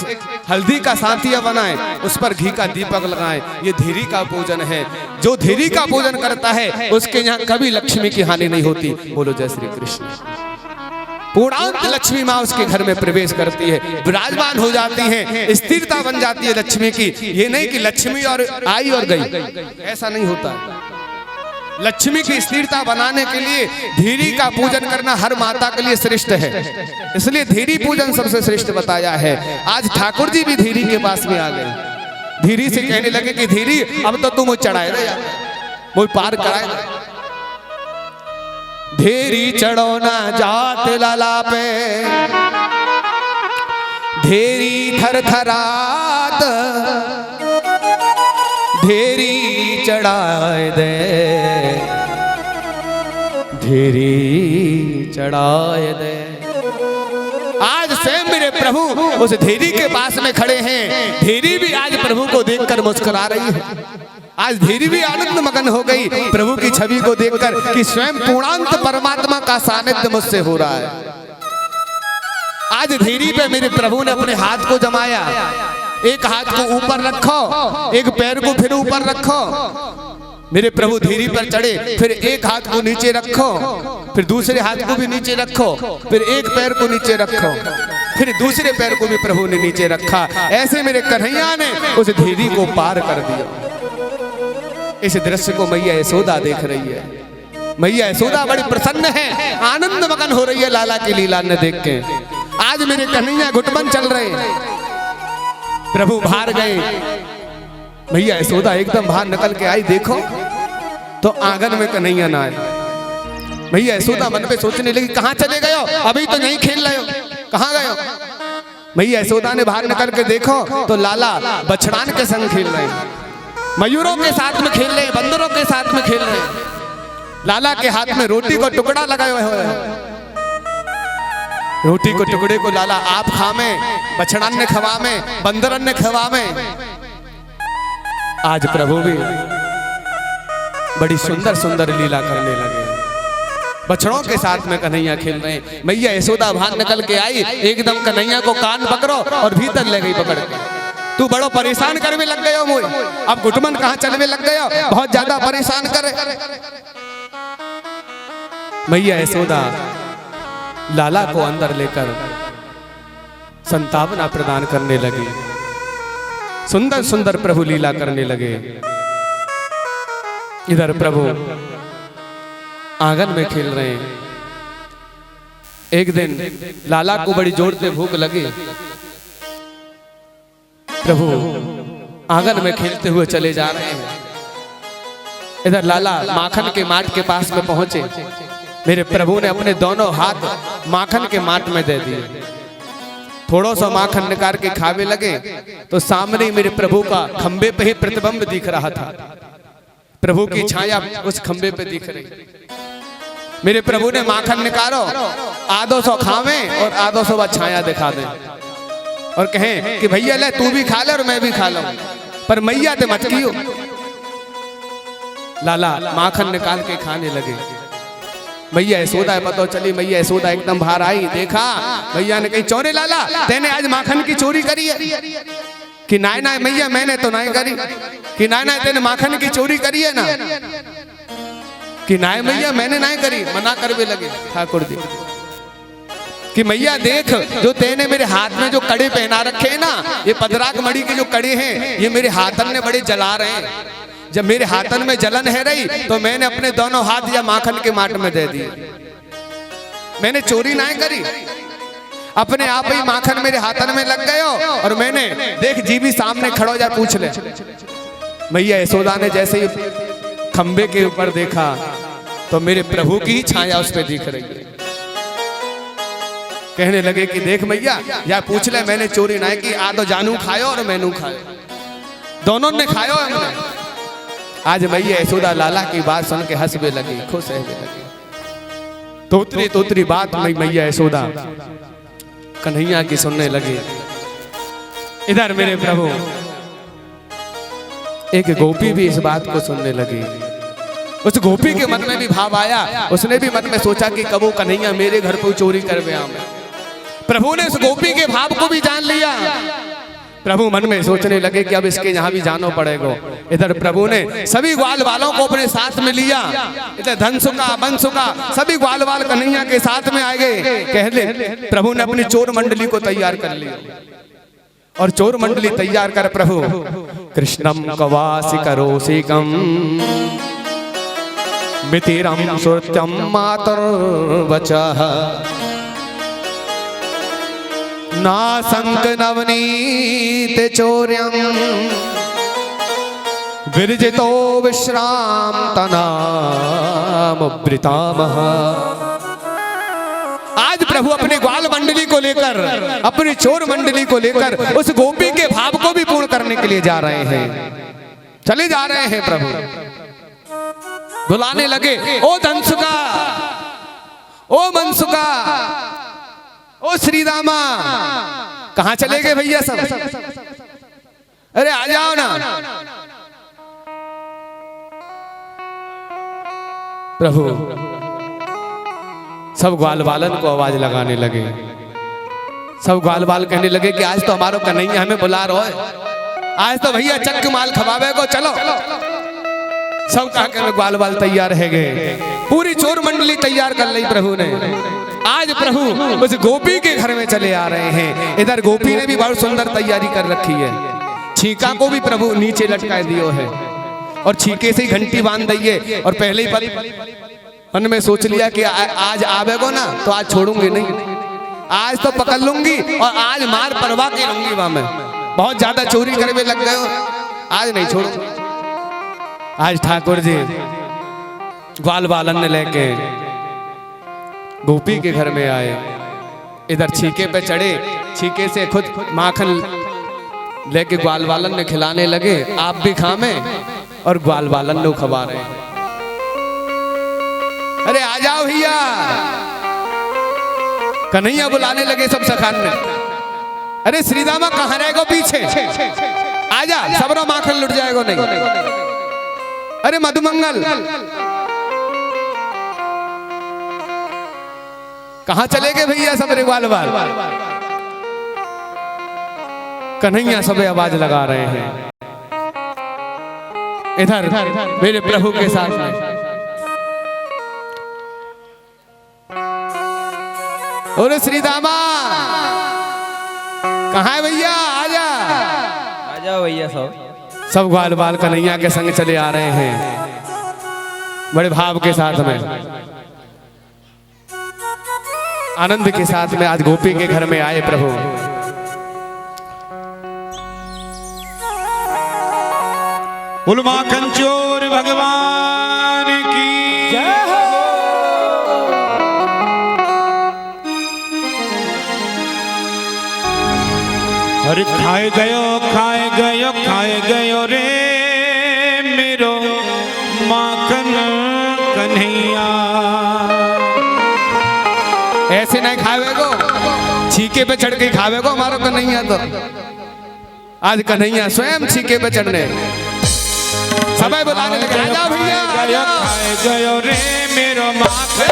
हल्दी का सांतिया बनाएं, उस पर घी का दीपक लगाएं। ये धीरी का पूजन है। जो धीरी का पूजन करता है उसके यहाँ कभी लक्ष्मी की हानि नहीं होती। बोलो जय श्री कृष्ण। पूर्णांत लक्ष्मी माँ उसके घर में प्रवेश करती है, विराजमान हो जाती हैं, स्थिरता बन जाती है लक्ष्मी की। ये नहीं कि लक्ष्मी और आई और गई, ऐसा नहीं होता। लक्ष्मी की स्थिरता बनाने के लिए धीरी का पूजन करना हर माता के लिए श्रेष्ठ है। इसलिए धीरी पूजन सबसे श्रेष्ठ बताया है। आज ठाकुर जी भी धीरी के पास में आ गए। धीरी से कहने लगे कि धीरी अब तो तुम चढ़ाए दे, मुझे पार कराए दे। धीरी चढ़ो ना जात लाला पे, धीरी थर थरात, धीरी चढ़ाए दे, धीरी चढ़ाए दे। आज स्वयं मेरे प्रभु उस धीरी के पास में खड़े हैं। धीरी भी आज प्रभु को देखकर मुस्कुरा रही है। आज धीरी भी आनंद मगन हो गई प्रभु की छवि को देखकर कि स्वयं पूर्णांत परमात्मा का सानिध्य मुझसे हो रहा है। आज धीरी पे मेरे प्रभु ने अपने हाथ को जमाया। एक हाथ को ऊपर रखो, एक पैर को फिर ऊपर रखो। मेरे प्रभु धीरी पर चढ़े, फिर एक हाथ को नीचे रखो, फिर दूसरे हाथ को भी नीचे रखो, फिर एक पैर को नीचे रखो, फिर दूसरे पैर को भी प्रभु ने नीचे रखा। ऐसे मेरे कन्हैया ने उस धीरी को पार कर दिया। इस दृश्य को मैया यशोदा देख रही है। मैया यशोदा बड़ी प्रसन्न है, आनंद मगन हो रही है लाला की लीला ने देख के। आज मेरे कन्हैया घुटमन चल रहे हैं। प्रभु बाहर गए, मैया यशोदा एकदम बाहर निकल के आई, देखो तो आंगन में कन्हैया ना आए। मैया यशोदा मन में सोचने लगी कहाँ चले गए हो, अभी तो नहीं खेल रहे हो, कहाँ गए हो। मैया यशोदा ने बाहर निकल के देखो तो लाला बछड़ान के संग खेल रहे हैं, मयूरों के साथ में खेल रहे हैं, बंदरों के साथ में खेल रहे हैं। लाला के हाथ में रोटी को टुकड़ा लगाए हुए हैं। रोटी को टुकड़े को लाला आप खावे, बछड़न ने खवावे, बंदरन ने खवावे। आज प्रभु भी बड़ी सुंदर सुंदर लीला करने लगे। बछड़ों के साथ में कन्हैया खेल रहे हैं। मैया यशोदा बाहर निकल के आई, एकदम कन्हैया को कान पकड़ो और भीतर ले गई पकड़ के। तू बड़ो परेशान करने लग गए हो मुझे, अब घुटमन कहाँ चलने लग गए हो, बहुत ज्यादा परेशान करे। मैया यशोदा लाला को अंदर लेकर संतावना प्रदान करने लगी। सुंदर सुंदर प्रभु लीला करने लगे। इधर प्रभु आंगन में खेल रहे हैं। एक दिन लाला को बड़ी जोर से भूख लगी। प्रभु आंगन में खेलते हुए चले जा रहे हैं। इधर लाला माखन के माट के पास में पहुंचे। मेरे प्रभु ने अपने दोनों हाथ माखन के माट में दे दिए। थोड़ा सा माखन निकाल के खावे लगे तो सामने मेरे प्रभु का खंबे पे ही प्रतिबिंब दिख रहा था। प्रभु की छाया उस खंबे पे दिख रही। मेरे प्रभु ने माखन निकालो, आधो सौ खावे और आधो सौ छाया दिखा दे और कहें कि भैया ले तू भी खा ले और मैं भी खा लूं, पर मैया ते मत कियो। लाला माखन निकाल के खाने लगे। मैया यशोदा पता चली, मैया यशोदा एकदम बाहर आई, देखा भैया ने कही चोरे लाला तेने आज माखन की चोरी करी है? कि नाय नाय मैया मैंने तो नहीं करी। कि नाय नाय तेने माखन की चोरी करी है ना? कि नाय मैया मैंने नहीं करी, मना करवे लगे ठाकुर जी। कि मैया देख जो तेने मेरे हाथ में जो कड़े पहना रखे हैं ना, ये पदराक मणि के जो कड़े हैं ये मेरे हाथन ने बड़े जला रहे हैं। जब मेरे हाथन में जलन है रही तो मैंने अपने दोनों हाथ या माखन के माट में दे दिए। मैंने चोरी नहीं करी, अपने आप ही माखन मेरे हाथन में लग गए और मैंने देख जी भी सामने खड़ो जा पूछ ले। मैया यशोदा ने जैसे ही खंबे के ऊपर देखा तो मेरे प्रभु की ही छाया उस पर दिख रही है। कहने लगे कि देख मैया या पूछ ले मैंने चोरी नहीं की, आधो जानू खायो और मैनू खायो, दोनों ने खायो हमने। आज मैया यशोदा लाला की बात सुन के हंसने लगी, खुश रहने लगी। तोतरी तोतरी बात मैया यशोदा कन्हैया की सुनने लगी। इधर मेरे प्रभु एक गोपी भी इस बात को सुनने लगी। उस गोपी के मन में भी भाव आया, उसने भी मन में सोचा कि कबो कन्हैया मेरे घर को चोरी कर गया। प्रभु ने उस गोपी के भाव को भी जान लिया। प्रभु मन में सोचने लगे कि अब इसके यहाँ भी जाना पड़ेगा। इधर प्रभु ने सभी ग्वाल वालों को अपने साथ में लिया। इधर धनसुका बंसुका सभी ग्वाल वाल कन्हैया के साथ में आ गए। कहले प्रभु ने अपनी चोर मंडली को तैयार कर लिया और चोर मंडली तैयार कर प्रभु कृष्णम कवासी करोसिकम मितिरम सुरत्यम मातर वचः ना संक नवनीत चौर्यम विरजितो विश्राम तनाम वृतामह। आज प्रभु अपने ग्वाल मंडली को लेकर, अपनी चोर मंडली को लेकर उस गोपी के भाव को भी पूर्ण करने के लिए जा रहे हैं, चले जा रहे हैं। प्रभु बुलाने लगे, ओ धनसुका, ओ मनसुका, ओ श्रीदामा, कहां चले गए भैया सब? अरे आ जाओ ना। प्रभु सब ग्वाल वालन को आवाज लगाने लगे। सब ग्वाल वाल कहने लगे कि आज तो हमारो कन्हैया हमें बुला रहा है, आज तो भैया चक्क माल खवावे को चलो। सब कहा के ग्वाल वाल तैयार है गए, पूरी चोर मंडली तैयार कर ली प्रभु ने। आज प्रभु उस गोपी के घर में चले आ रहे हैं। इधर गोपी ने भी बहुत सुंदर तैयारी कर रखी है। छीका को भी प्रभु नीचे लटका दियो है और छीके से ही घंटी बांध दिए और पहले ही मन में सोच लिया कि आज आवेगो ना तो आज छोड़ूंगी नहीं, आज तो पकड़ लूंगी और आज मार परवा के लूंगी। वहां में बहुत ज्यादा चोरी करने लग गए हो, आज नहीं छोड़ूंगी। आज ठाकुर जी ग्वाल वालन ने लेके गोपी के घर में आए। इधर छीके पे चढ़े, छीके से खुद माखन लेके ग्वाल वालन ने खिलाने लगे। आप भी खामे और ग्वाल वालन ने खवा रहे। अरे आ जाओ भैया, कन्हैया बुलाने लगे सब सखान ने। अरे श्रीदामा कहाँ रह गो पीछे? आजा, सबरो माखन लुट जाएगा नहीं। अरे मधुमंगल कहाँ चले गए भैया सबरे ग्वाल बाल? कन्हैया सबे आवाज लगा रहे हैं इधर मेरे प्रभु के साथ में। और श्री दामा कहाँ है भैया? आजा आ जाओ भैया सब ग्वाल बाल कन्हैया के संग चले आ रहे हैं बड़े भाव के साथ में, आनंद के साथ में। आज गोपी के घर में आए प्रभु। उलमाखन चोर भगवान की जय हो। अरे खाए गयो रे मेरो माखन कन्हैया। ऐसे नहीं खावे को, छीके पे चढ़ के खावे को हमारा कन्हैया। तो आज कन्हैया स्वयं छीके पे चढ़ने समय बुलाने लगे। आजा भैया आजा। खाए गयो रे मेरो माखन,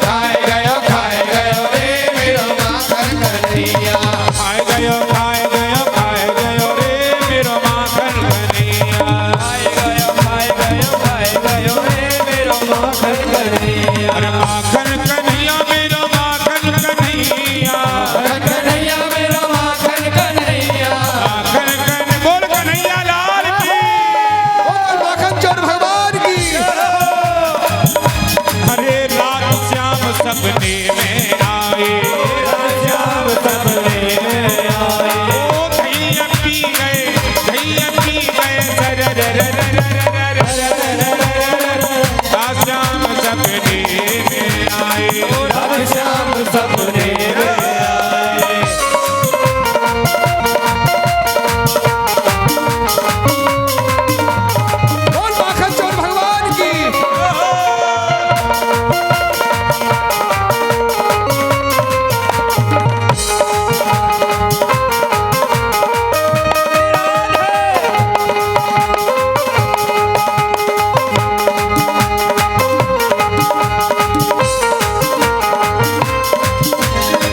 खाए गयो रे मेरो माखन कन्हैया। खाए गयो रे मेरो माखन कन्हैया। मेरो माखन कन्हैया। अरे माखन कन्हैया मेरो माखन कन्हैया। कन्हैया मेरो माखन कन्हैया। माखन कन्हैया बोल कन्हैया लाल की। माखन चोर भगवान की। अरे रात श्याम सपने में आए, श्याम सपने में आए। ओ धैया पी गए सर श्याम सपने में आए। श्याम सपने में आए। बोल माखन चोर भगवान की।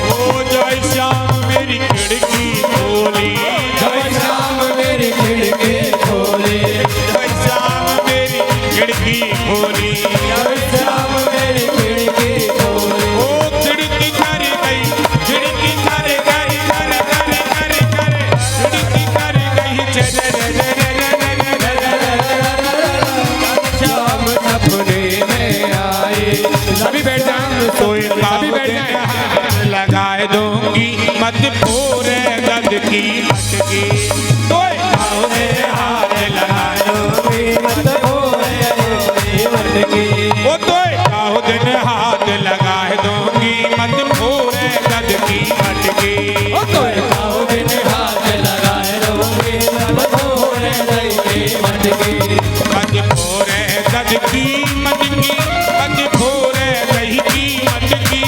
ओ जय श्याम मेरी खिड़की खोली, जय श्याम मेरी खिड़की खोली। जय श्याम मेरी खिड़की खोली। जय श्याम मेरी खिड़की खोली। ओ खिड़की कर गई, खिड़की कर गई, खिड़की कर गई श्याम सपने में आए। अभी बैठ जाए, कोई अभी बैठ जाए। लगाए दूंगी मत पूरे गद की मटकी। कोई हाथ लगा दूंगी मत होए मटकी। वो तो काहो दिन हाथ लगाए दूंगी मत पूरे गद की मटकी। आओ दिन हाथ लगाए रहोगे मत होए मटकी। मत पूरे गद की मटकी, मत पूरे गही की मटकी।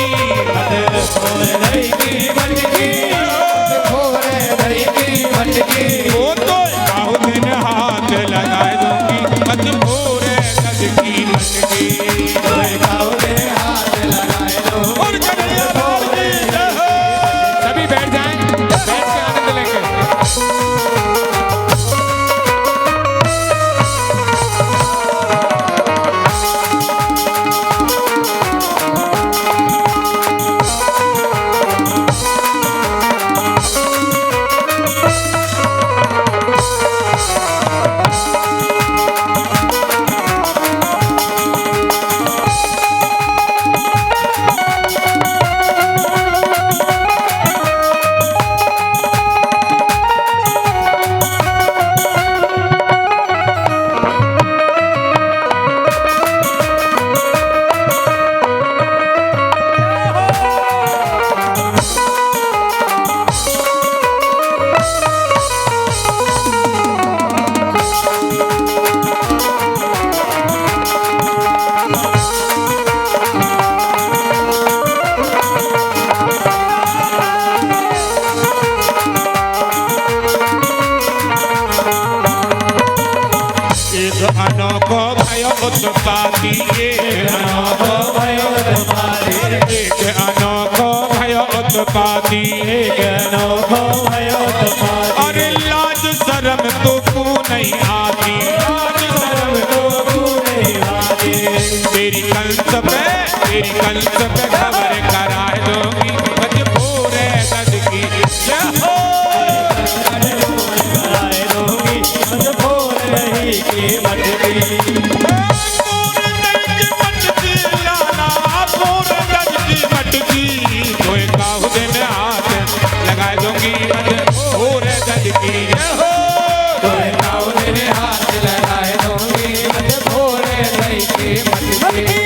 वो तो काहो दिन हाथ लगाए दूंगी मत पूरे गद की मटकी। और कन्हैया लाल की जय हो। सभी बैठ जाएं, बैठ के आनंद लेंगे। एक अनोखो भयो उत्पाती एक अनोखो भयो उत्पाती एक अनोखो भयो उत्पाती एक अनोखो भयो उत्पाती अरे लाज शर्म तो क्यों नहीं आती लाज शर्म तो क्यों नहीं आती तेरी कंस पे खबर कराए दूंगी मजबूर है गद की जय हो कराए दूंगी मजबूर नहीं की मटकी कोई काहू दे में हाथ लगाए दूंगी मजबूर है गद की जय हो कोई काऊ ने हाथ लगाए दूंगी मजबूर नहीं की मटकी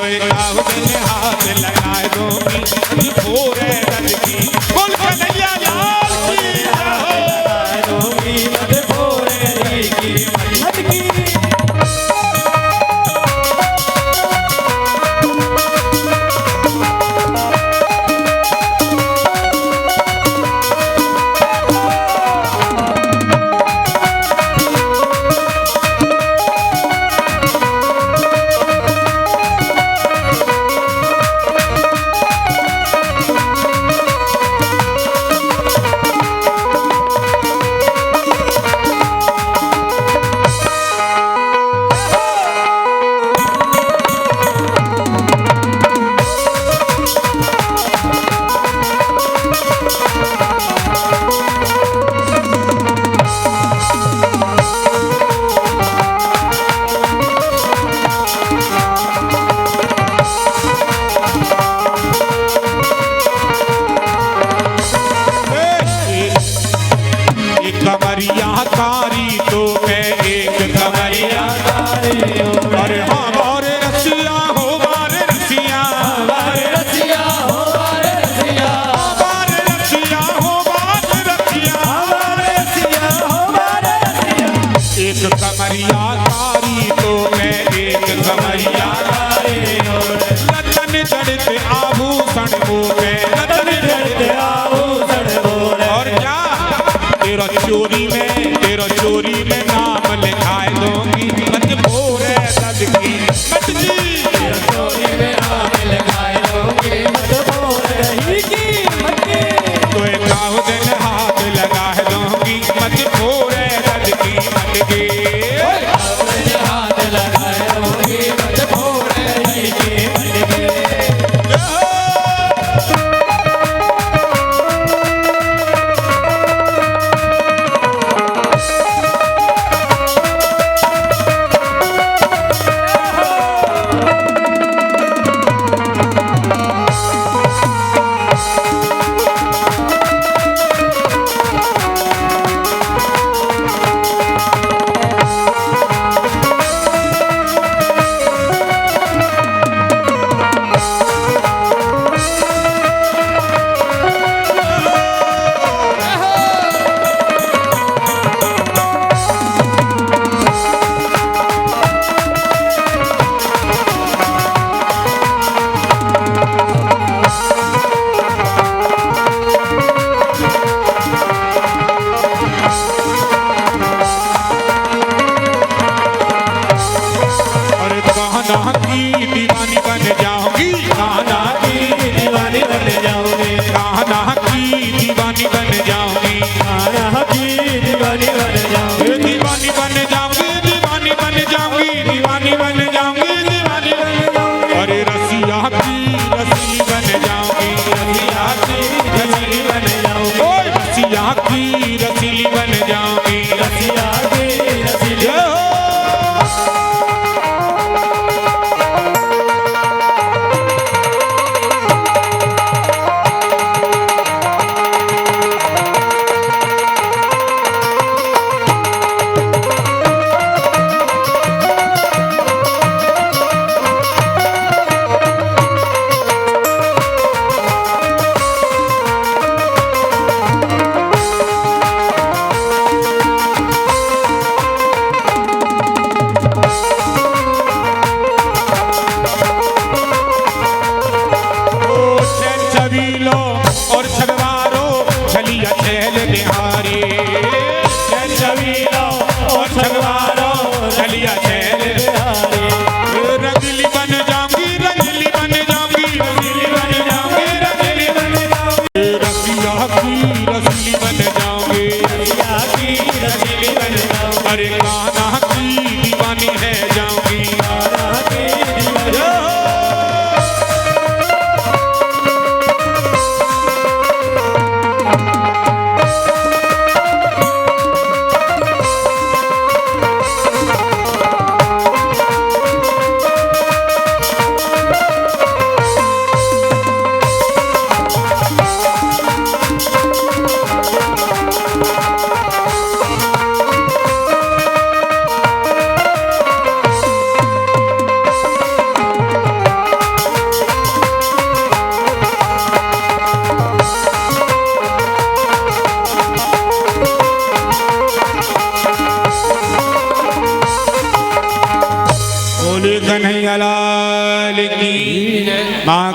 हाथ लगाए दूंगी मजबूर है गद की बोल कन्हैया लाल की लगाए दूंगी मजबूर नहीं की मटकी कमरिया कारी तो मैं एक कमरिया कारी अरे हमारे रसिया हो मारे रसिया हमारे रसिया हो हमारे रसिया हमारे रसिया हो मारे रसिया हमारे रसिया हो हमारे रसिया एक कमरिया कारी तो मैं एक कमरिया कारी रतन जड़ते आभूषण बोले रतन जड़ते आभूषण बोले और क्या तेरा चोरी में नाम लिखाए दूंगी मजबूर है गद की मटकी तेरा चोरी में नाम लगाए दूंगी मजबूर नहीं की मटकी कोई काहू दिन हाथ लगाए दूंगी मजबूर है गद की मटकी हाथ लगाए दूंगी मजबूर नहीं की मटकी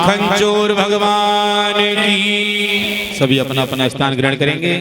माखन चोर भगवान की। सभी अपना अपना स्थान ग्रहण करेंगे।